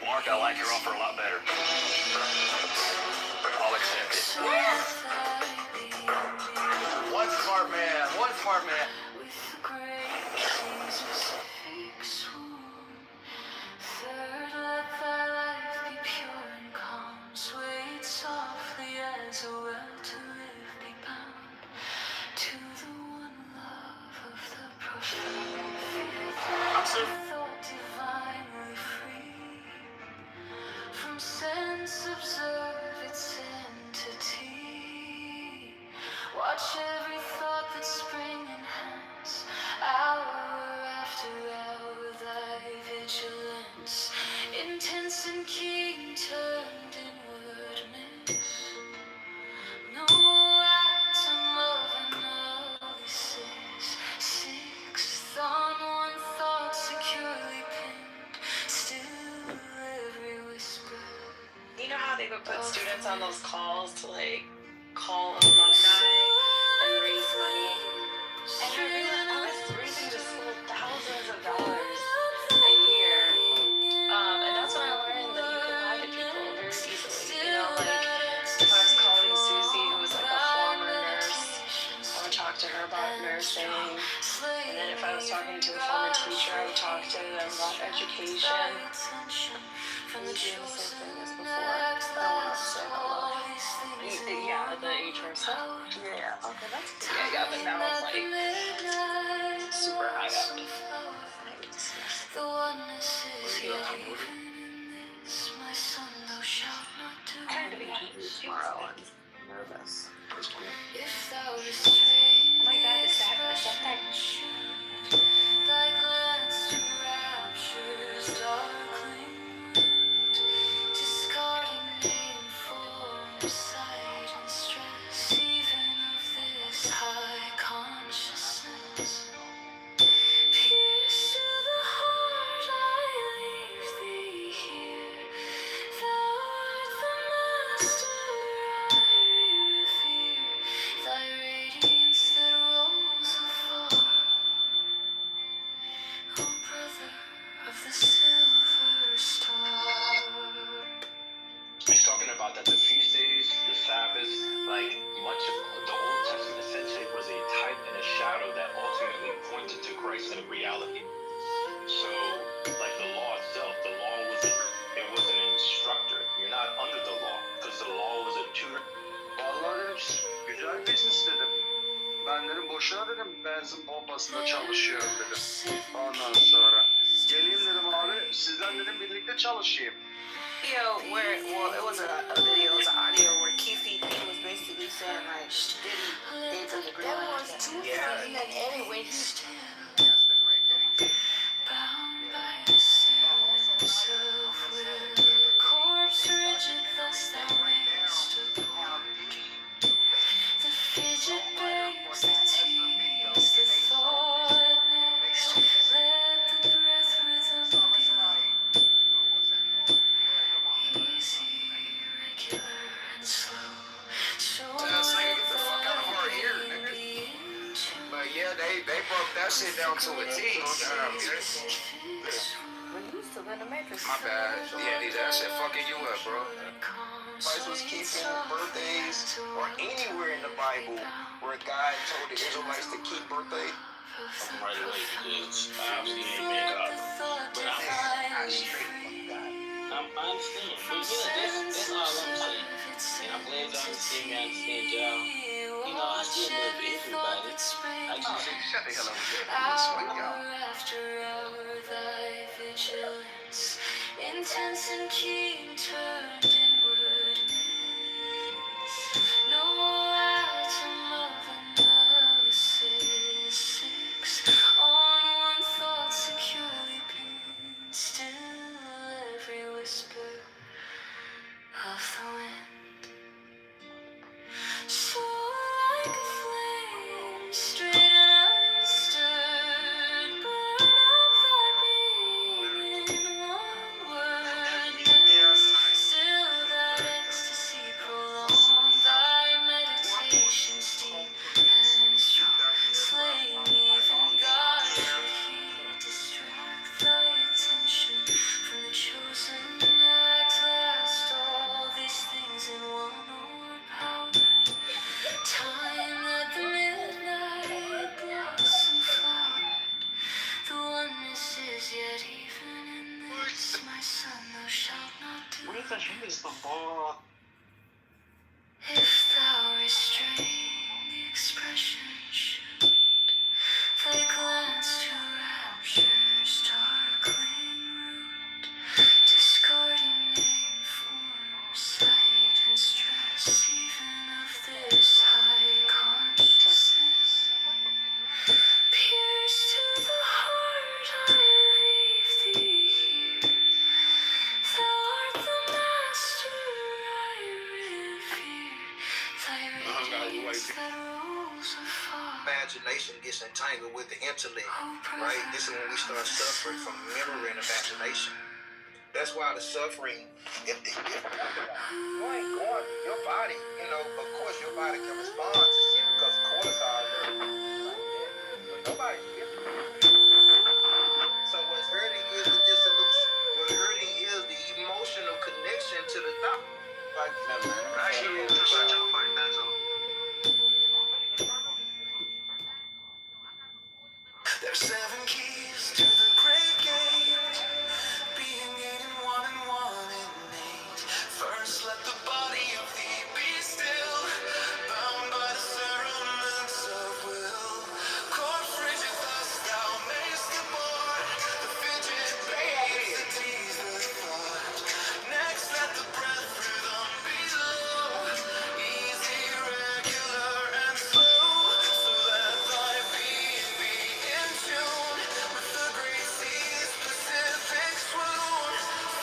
Mark, I like your offer a lot better. I'll accept it. One smart man. One smart man. With the great things specific swoon. Third, let thy life be pure and calm. Swayed softly as a well to live be bound. To the one love of the profound. Thought divinely free. From sense observe its entity. Watch every thought that spring enhance. Hour after hour thy vigilance. Intense and keen turned inwardness. No atom of analysis. Sixth on one thought securely pinned. Still every whisper. You know how they would put students on those calls to like call alumni and raise money? And I was raising the school thousands of dollars a year. And that's when I learned that you could lie to people very easily. You know, like if I was calling Susie, who was like a former nurse, I would talk to her about nursing. And then if I was talking to a former teacher, I would talk to them about education. I was doing the same thing as before. I want to say hello. Yeah, the HR stuff. Yeah, okay, that's good. Yeah, but now it's like super high up. The oneness is even in this. My son, thou shalt not do. I'm going to be eating tomorrow. I'm nervous. If thou restrain. Oh my god, is that that? Thy glance to rapture's darkling mood, discarding name, form, sight, and stress, even of this high consciousness. Pierce to the heart, I leave thee here. Thou art the master, I revere. Thy radiance that rolls afar. O brother of the silver star. He's talking about that the feast days, the Sabbath, like much of the Old Testament essentially was a type and a shadow that ultimately pointed to Christ in reality. So, like the law itself, the law was an instructor. You're not under the law because the law was a tutor. Vallahi dedim, güzel business dedim. Ben dedim boşuna dedim benzin pompasında çalışıyorum dedim. Ondan sonra geleyim dedim abi sizden dedim birlikte çalışayım. Video where, well, it was a video, it was an audio where Keefe was basically saying like, they took the green light. And then anyway, he's Bound by the sense of will, corpse rigid, thus thou mayst abort. The fidget begs, the tease, the thought next. Let the breath rhythm be low. Easy, regular, and slow. Show So get the fuck out of our ear, nigga. But yeah, they broke that shit down to a T. My bad. Yeah, these that shit fucking you up, bro. Christ was keeping birthdays or anywhere in the Bible where God told the Israelites to keep birthday. Right away, because obviously he ain't made up. But I straight fuck God. I understand. But yeah, that's all I'm saying. And I'm glad y'all understand me. I understand y'all. You know, I watch still love every everybody. thought that I springs. just Shut the hell up. Hour after hour, thy vigilance, intense and keen, turned inward miss. No atom of analysis, six on one thought securely pinned. Still every whisper of the wind. So like a flame, straight and unstirred, burn up thy being in one word. Still that ecstasy prolong thy meditations deep and strong. Slaying even God should he distract thy attention from the chosen act. Last all these things in one overpowered. Time that the midnight blossom flowered. The oneness is yet even in this, my son, thou shalt not do. Where the hell is the ball? If thou restrain the expression should thy glance to rapture's darkling root, discarding name, form, sight, and stress, even of this high consciousness. Pierce to the heart, I leave thee here. Thou art the master I revere. Thy radiance that rolls afar. Imagination gets entangled with the intellect, right? This is when we start suffering from memory and imagination. That's why the suffering, if you ain't going, your body, you know, of course your body can respond to shit because of cortisol. Nobody gets it. So what's hurting is the dissolution. What's hurting is the emotional connection to the thought. Like, I hear you, that's all. There's 7 keys to the great gate, being 8 and 1 in 8. First, let the body of thee be still, bound by the cerements of will. Cord frigid, thus thou mayst abort the fidget babes that tease the thought. Next, let the breath through them be low, easy, regular, and slow, so that thy being be in tune with the great sea's Pacific swoon.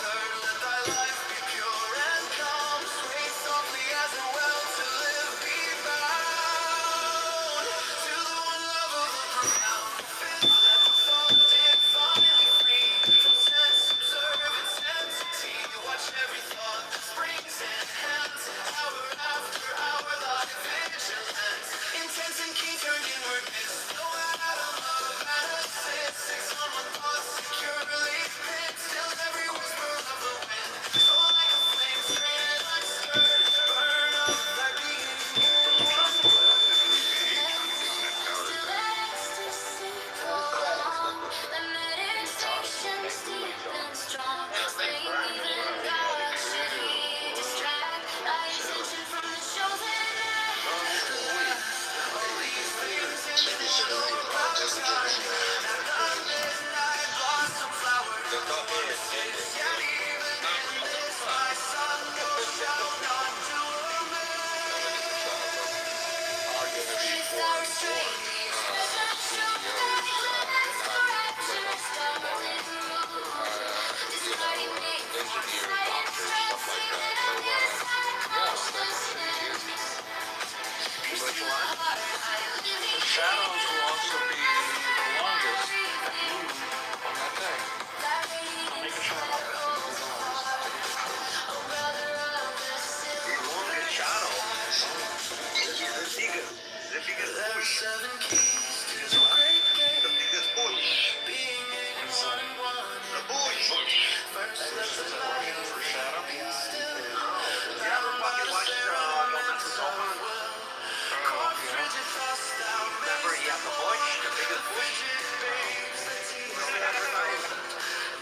Third, let thy life be pure and calm, sway softly as it well to live be bound to the one love of the profound. Fifth, let the thought divinely free from sense, observe its entity. Watch every thought that springs enhance, hour after hour thy vigilance, intense and keen turned inward miss. No atom of analysis, 6 on one thought securely pinned. Still every whisper of the wind, so like a flame straight and unstirred, burn up thy being in one word. Still ecstasy prolong, the meditations deep and strong. Slaying even God should he distract thy attention from the chosen act. All these things in one overpowered time, and the midnight blossom flowered. The oneness is yet even in this, my son, thou shalt not do If thou restrain the expression should thy glance to rapture's darkling root, discarding name, form, sight, and stress, even of this high consciousness. Pierce to the heart, I leave thee here. Shadows will also be the longest on that day. Thy radiance that rolls afar. O brother of the There's 7 keys to the great gate, being 8 and 1 in 8. First, let the body be still, bound by the cerements of will. Cord frigid, thus thou mayst abort the fidget babes that tease the thought.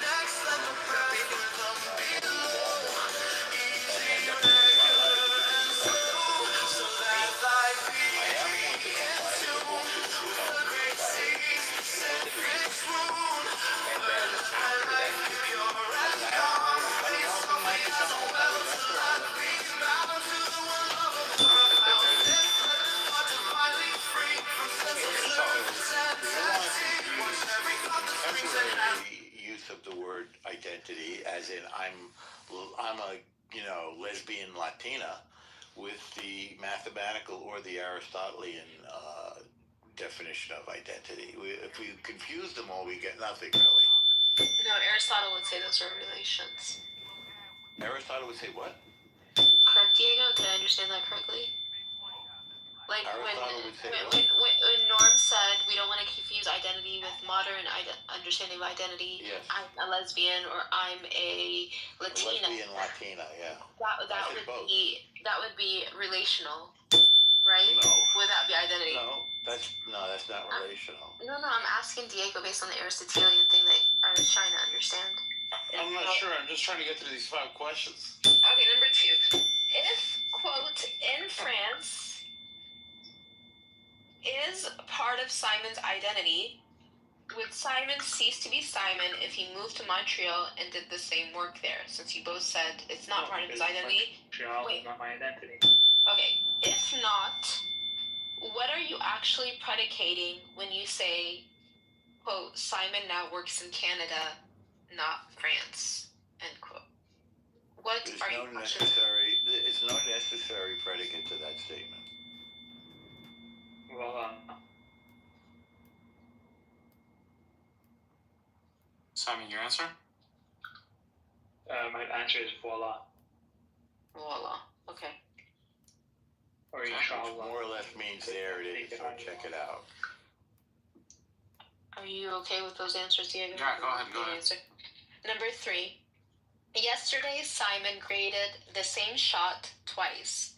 Next, let the breath through them be low, easy, regular, and slow, so that thy being identity, as in I'm a lesbian Latina, with the mathematical or the Aristotelian definition of identity. If we confuse them all, we get nothing really. No, Aristotle would say those are relations. Aristotle would say what? Correct, Diego? Did I understand that correctly? Like Aristotle would say when Norm said we don't want to confuse identity with modern understanding of identity. Yes. I'm a lesbian or I'm a Latina. Lesbian Latina, yeah. That would be relational, right? No. Would that be identity? No, that's not relational. No, I'm asking Diego based on the Aristotelian thing that I was trying to understand. I'm not sure. I'm just trying to get through these 5 questions. Okay, number 2. If, quote, in France is part of Simon's identity, would Simon cease to be Simon if he moved to Montreal and did the same work there? Since you both said it's not part of his identity. Montreal is not my identity. Okay, if not, what are you actually predicating when you say, quote, Simon now works in Canada, not France, end quote? What There's are no you actually... It's no necessary predicate to that statement. Well, Simon, your answer? my answer is voila. Voila, okay. Or Which inshallah. more or less means there it is, so check it out. Are you okay with those answers, Diego? Yeah, go ahead. Answer. Number 3. Yesterday, Simon graded the same shot twice,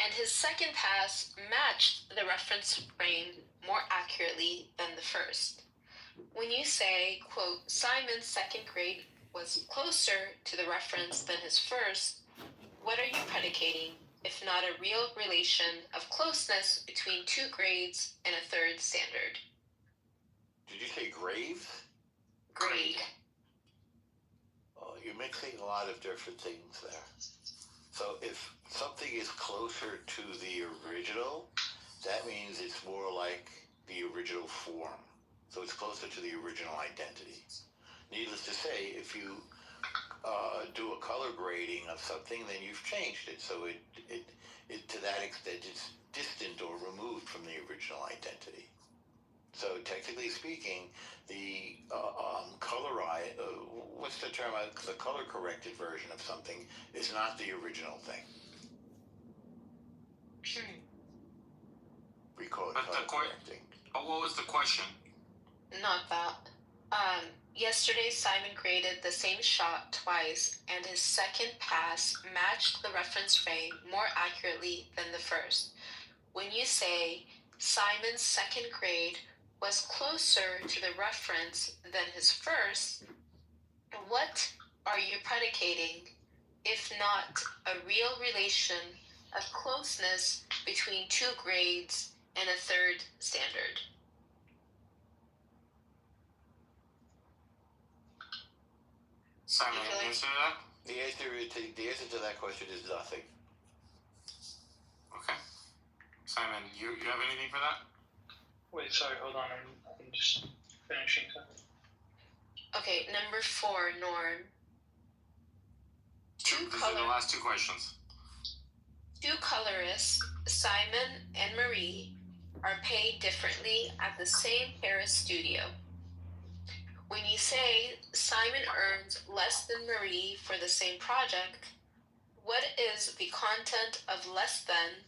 and his second pass matched the reference frame more accurately than the first. When you say, quote, Simon's second grade was closer to the reference than his first, what are you predicating, if not a real relation of closeness between 2 grades and a third standard? Did you say graves? Grade. Oh, you're mixing a lot of different things there. So if something is closer to the original, that means it's more like the original form. So it's closer to the original identity. Needless to say, if you do a color grading of something, then you've changed it. So it to that extent, it's distant or removed from the original identity. So technically speaking, the what's the term? The color-corrected version of something is not the original thing. We call it color correcting. Oh, what was the question? Not that. Yesterday, Simon graded the same shot twice, and his second pass matched the reference frame more accurately than the first. When you say Simon's second grade was closer to the reference than his first, what are you predicating, if not a real relation of closeness between 2 grades and a third standard? Simon, any answer to that? The answer to that question is nothing. Okay. Simon, you have anything for that? Wait, sorry, hold on. I'm just finishing something. Okay, number 4, Norm. These are the last 2 questions. 2 colorists, Simon and Marie, are paid differently at the same Paris studio. When you say Simon earns less than Marie for the same project, what is the content of less than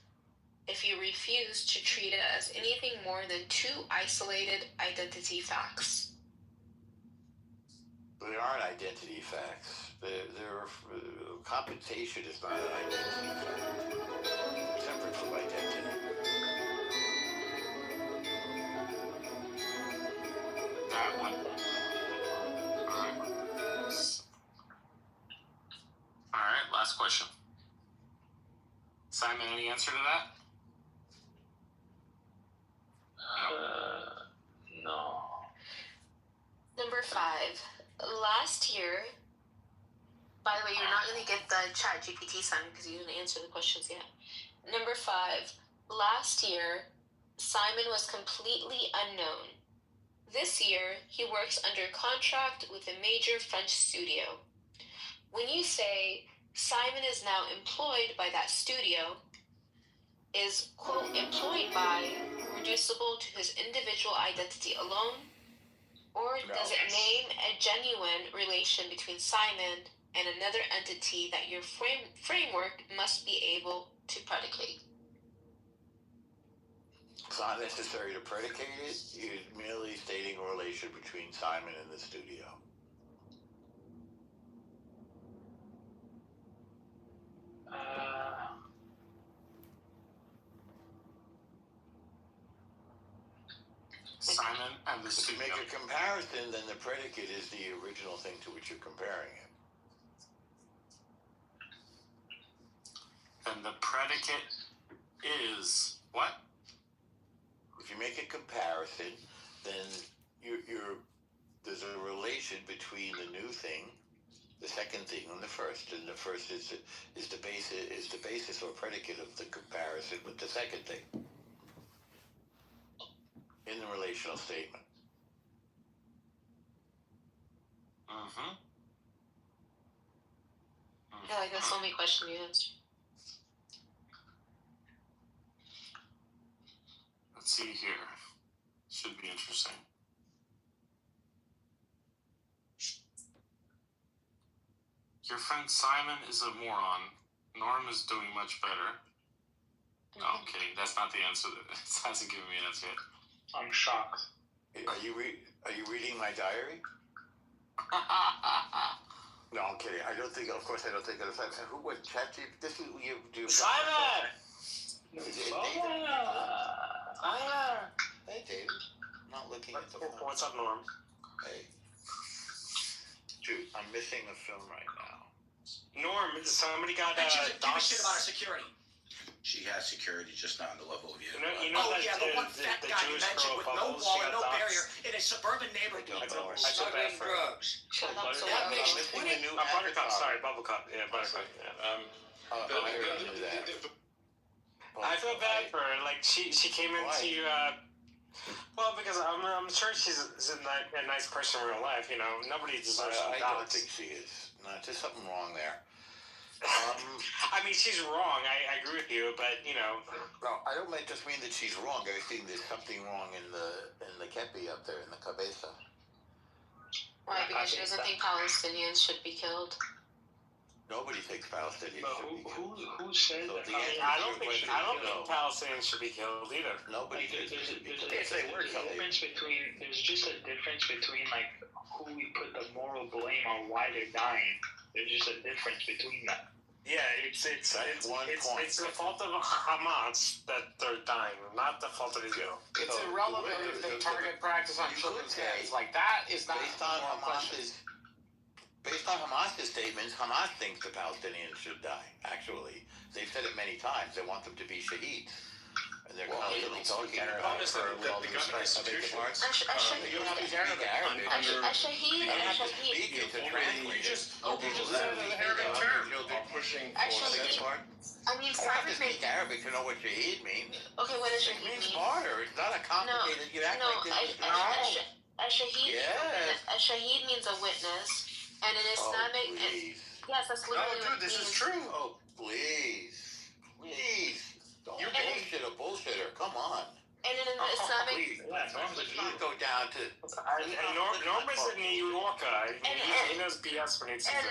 if you refuse to treat it as anything more than 2 isolated identity facts? They aren't identity facts. Compensation is not an identity fact. Separate from identity. That one. Alright, last question. Simon, any answer to that? No. Number 5. Last year, by the way, you're not going to get the chat GPT, Simon, because you didn't answer the questions yet. Number 5. Last year, Simon was completely unknown. This year, he works under contract with a major French studio. When you say Simon is now employed by that studio, is, quote, employed by reducible to his individual identity alone? Or does it name a genuine relation between Simon and another entity that your framework must be able to predicate? It's not necessary to predicate it. You're merely stating a relation between Simon and the studio. Simon and the If you studio. make a comparison, then the predicate is the original thing to which you're comparing it. And the predicate is what? If you make a comparison, then there's a relation between the new thing, the second thing, and the first. And the first is the basis or predicate of the comparison with the second thing in the relational statement. Mm-hmm. I feel like that's the only question you answered. Let's see here. Should be interesting. Your friend Simon is a moron. Norm is doing much better. No, I'm kidding. That's not the answer. It hasn't given me an answer yet. I'm shocked. Are you reading my diary? No, I'm kidding. I don't think. Of course, I don't think of it. Who would chat to you? This is you do. Simon! Simon! Hey, David. I'm not looking at the phone. What's up, Norm? Hey. Dude, I'm missing a film right now. Norm, somebody got And she doesn't give a docs- shit about her security. She has security, just not on the level of you. You know oh that yeah, the one fat guy you Jewish mentioned girl with no Bubbles, wall she and got no doxxed. barrier in a suburban neighborhood I feel smuggling bad for her. drugs. Shut up, so That bitch Missing 20. a new Buttercup, avatar. sorry, Bubblecup. Yeah, Buttercup. Yeah. I already knew that. I feel bad for her. Like she came into well, because I'm sure she's a nice person in real life. You know, nobody deserves to I be don't doxxed. think she is. No, there's something wrong there. I mean, she's wrong. I agree with you, but you know. No, I don't just mean that she's wrong. I think there's something wrong in the kepi up there, in the cabeza. Why? Because she doesn't think Palestinians should be killed. Nobody thinks Palestinians But should be killed. who said So that? the answer I is don't think whether Palestinians should be killed either. Nobody Like, thinks they should be killed. there's just a difference between like who we put the moral blame on why they're dying. There's just a difference between that. Yeah, it's the fault of Hamas that they're dying, not the fault of Israel. It's irrelevant if they target practice on children's heads. Like that is not Based on Hamas's statements, Hamas thinks the Palestinians should die. Actually, they've said it many times. They want them to be shaheeds. And they're constantly talking about it. You don't have to speak Arabic. A shaheed. You don't have to speak it to translate it. Pushing for that part. I mean, You don't have to Simon speak Arabic to know what shaheed means. Okay, what does It shaheed means mean? martyr. It's not a complicated. You act like this is normal. A shaheed. Yes. A shaheed means a witness, and in Islamic, please. yes, that's literally what it means. true. Oh, please. Please. Don't bullshit a bullshitter. Come on. And in an Islamic, Let's not go down to. Norm is a New Yorker. He knows BS when he says it.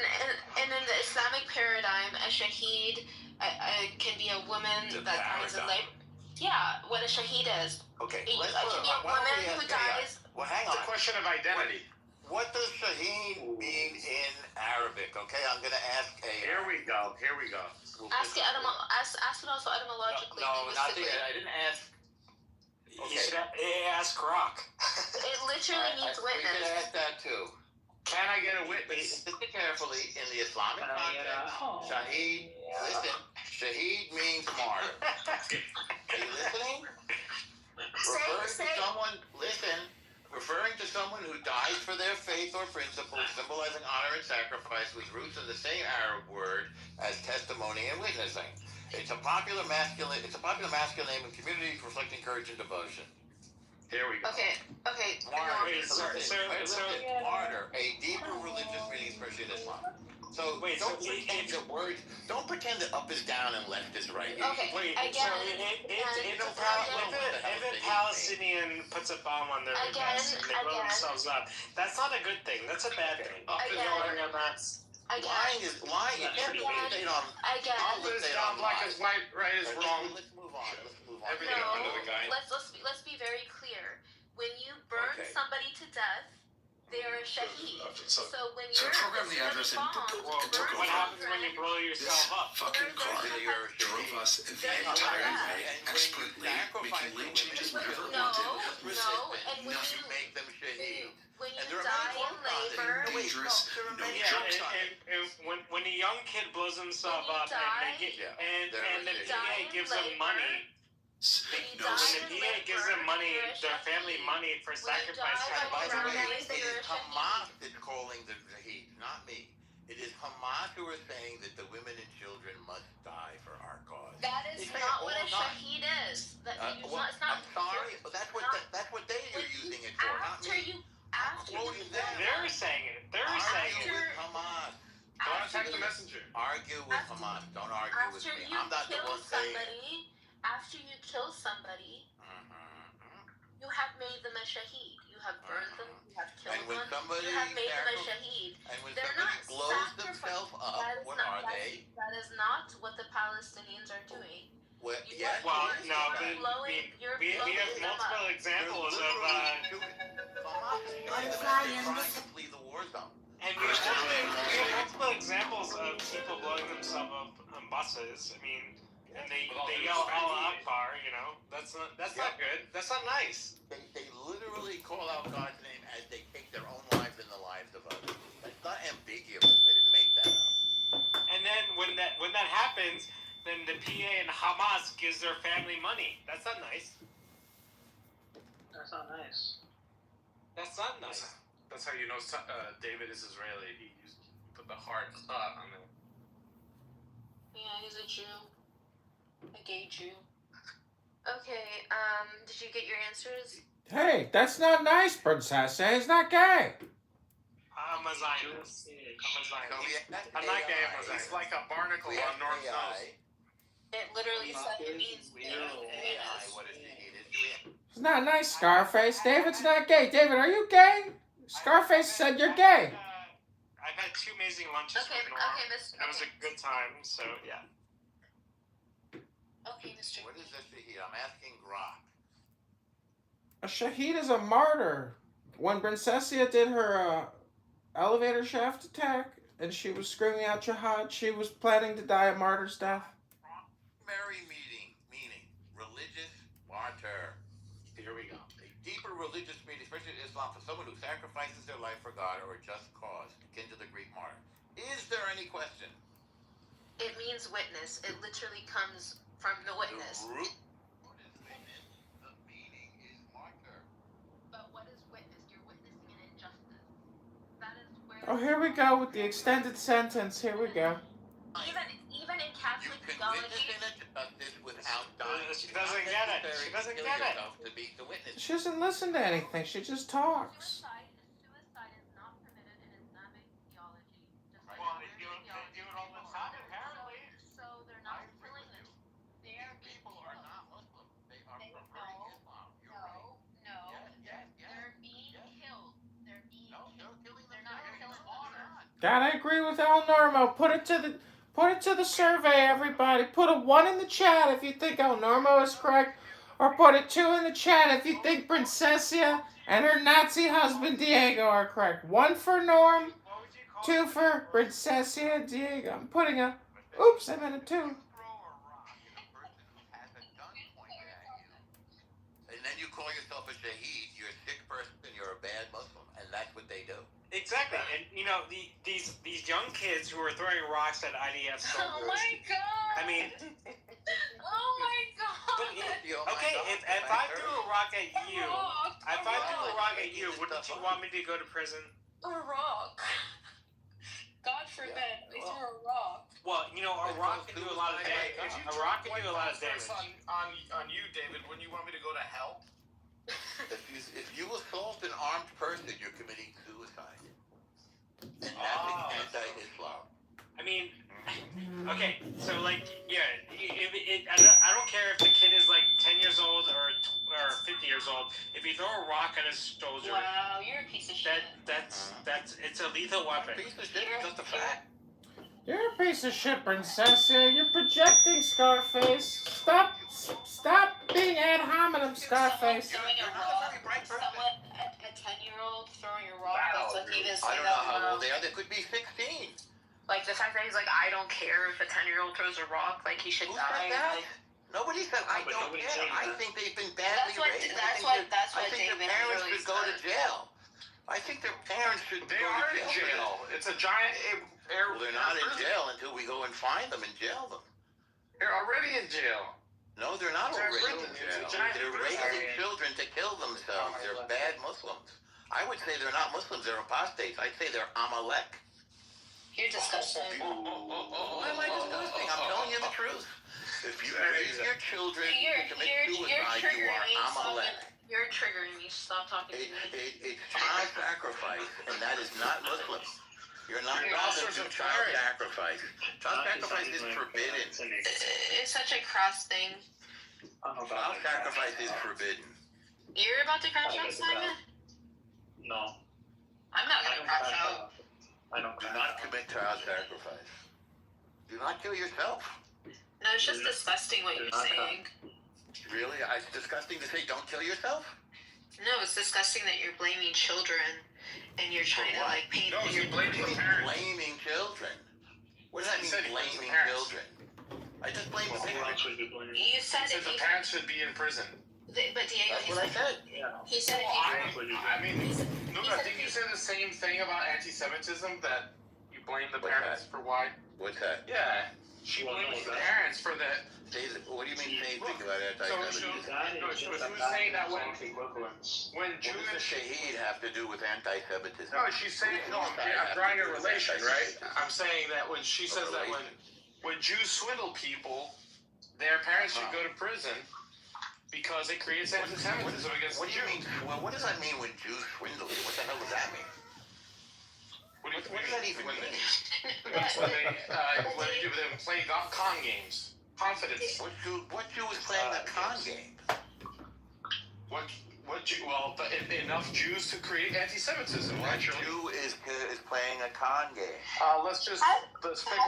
and in the Islamic paradigm, a shaheed can be a woman that dies in labor. Yeah, what a shaheed is. Okay, It can be a woman who dies. Well, hang on. It's a question of identity. What does shaheed mean in Arabic? Okay, I'm going to ask a. Here we go. Ask it also etymologically. linguistically. I didn't ask. You should ask Rock. It literally means We witness. could ask that too. Can I get a witness? Listen carefully. In the Islamic context, shaheed. Listen, shaheed means martyr. Are you listening? Referring to someone who dies for their faith or principles, symbolizing honor and sacrifice, with roots in the same Arab word as testimony and witnessing. It's a popular masculine name in communities reflecting courage and devotion. Here we go. Okay. Martyr, a deeper religious meaning, especially in Islam. So Wait, don't pretend that words. Don't pretend that up is down and left is right. Okay. Wait, Again, so if a Palestinian puts a bomb on their nest and they blow themselves up, that's not a good thing. That's a bad thing. Up is lying on that. Lying is lying. You can't meditate on. Up is down, black is white, right is wrong. Let's move on. Everything under the guy. Let's be very clear. When you burn somebody to death, they are a shaheed. So when you're program the address and What happens when you blow yourself up? fucking car drove us the entire way expertly, making lane changes whenever it wanted. and when You make them shaheed. when And you there are die many in labor, Dangerous, no jokes on it. And when a young kid blows himself up and the PA gives them money. No, When the PA gives them money, their family money for sacrifice. By the way, it is Hamas that's calling the shaheed, not me. It is Hamas who are saying that the women and children must die for our cause. that is not what a shaheed is. It's not. I'm sorry, but that's what they are using it for, not me. I'm quoting them. They're saying it. Argue with Hamas. Don't attack the messenger. Argue with Hamas. Don't argue with me. I'm not the one saying it. After you kill somebody, you have made them a shaheed. You have burned them. You have killed And when them. somebody You have made them a shaheed. And when They're somebody not blows themselves up, what are they? That is not what the Palestinians are doing. Well, You yes, are- Well, no, but we have multiple examples of. They're trying to flee the war zone. And we have multiple examples of people blowing themselves up on buses. I mean, and they yell Allah Akbar, you know. That's not good. That's not nice. They literally call out God's name as they take their own lives and the lives of others. That's not ambiguous. They didn't make that up. And then when that happens, then the PA and Hamas gives their family money. That's not nice. That's not nice. That's not nice. That's how you know David is Israeli. He put the hard on it. Yeah, he's a Jew. A gay Jew. Okay, did you get your answers? Hey, that's not nice, princess. He's not gay. I'm a Zionist. I'm I'm not gay, I'm a Zionist. It's like a barnacle We have on North Nose. AI. It literally said it means AI, what is it? It's not nice, Scarface. David's not gay. David, are you gay? Scarface said you're gay. I've had 2 amazing lunches with Norm. Okay, Miss. And it was a good time, so yeah. Okay, Mr. What is this here? I'm asking Grok. A shaheed is a martyr. When Princessia did her elevator shaft attack and she was screaming out jihad, she was planning to die a martyr's death. Primary meaning religious martyr. Here we go. A deeper religious meaning, especially in Islam, for someone who sacrifices their life for God or a just cause, akin to the Greek martyr. Is there any question? It means witness. It literally comes from the witness. The root. What is witness? The meaning is martyr. But what is witness? You're witnessing an injustice. That is where. Oh, here we go with the extended sentence. Here we go. Even in Catholic You can theology. witness an injustice without dying. She doesn't get it. She doesn't get it. To be the witness. She doesn't listen to anything. She just talks. Suicide is not permitted in Islamic theology. Just like Well, they do it all the time, apparently. So they're not killing them. They're People are not Muslim. They are preferring Islam. You're right. No. Yes. They're being killed. They're being No, they're killing them. They're not killing them. God, I agree with El Normo. Put it to the survey, everybody. Put a 1 in the chat if you think El Normo is correct, or put a 2 in the chat if you think Princessia and her Nazi husband Diego are correct. 1 for Norm, 2 for Princessia Diego. I'm putting a. Oops, I meant a 2. And then you call yourself a shaheed. You're a sick person. You're a bad Muslim, and that's what they do. Exactly, and you know these young kids who are throwing rocks at IDF soldiers. Oh my god! I mean, oh my god! but okay, if I threw a rock at you, wouldn't you want me to go to prison? A rock. God forbid, they threw a rock. Well, you know, a rock can do a lot of damage. A rock can do a lot of damage. On you, David, wouldn't you want me to go to hell? If you assault an armed person, you're committing suicide. And that's anti-Islam. I mean, okay, so like, yeah, I don't care if the kid is like 10 years old or 50 years old. If you throw a rock at a soldier, wow, you're a piece of shit. It's a lethal weapon. Piece of shit, just a fact. You're a piece of shit, Princessia. You're projecting, Scarface. Stop being ad hominem, Scarface. Throwing a rock, someone, a 10-year-old throwing a rock, that's what he is. I don't know how old they are. They could be 16. Like, the fact that he's like, I don't care if a 10-year-old throws a rock, like, he should die. That? Like, Nobody said I don't care. I think they've been badly raised. That's I what think David their parents really should go to jail. I think their parents should They go are to in jail. It's a giant air. Well, they're not in jail until we go and find them and jail them. They're already in jail. No, they're not They're already in prison. It's a jail. giant They're prison. raising children to kill themselves. They're bad Muslims. I would say they're not Muslims. They're apostates. I'd say they're Amalek. you're disgusting. Why am I disgusting? I'm telling you the truth. If you raise your children to commit suicide, you are Amalek. You're triggering me. Stop talking to me. It's child sacrifice, and that is not Muslim. You're not allowed to do child sacrifice. Child sacrifice is forbidden. It's such a crass thing. Child sacrifice is forbidden. You're about to crash out, Simon? No. I'm not gonna crash out. I don't. Do not commit child sacrifice. Do not kill yourself. No, it's just disgusting what you're saying. Really? It's disgusting to say don't kill yourself? No, it's disgusting that you're blaming children and you're trying to like paint. No, you're blaming the parents. Blaming children. What does that mean, blaming children? I just blame the parents. You said He said the parents should be in prison. But Diego, That's what I said. he said if I mean, Nuka, didn't you say the same thing about anti-Semitism, that you blame the parents for why? What's that? Yeah, she blames the parents for that. What do you mean same thing about anti-Semitism? She was saying that when What Jews... does the shaheed have to do with anti-Semitism? No, she's saying, no, I'm drawing a relation, right? I'm saying that when she says that when Jews swindle people, their parents should go to prison because it creates anti-Semitism against What do you Jews. mean? Well, what does that mean when Jews swindle? What the hell does that mean? What does that even mean? When they give them play con games. Confidence. What Jew is playing a con game? Enough Jews to create anti-Semitism, What naturally. Jew is playing a con game? Let's pick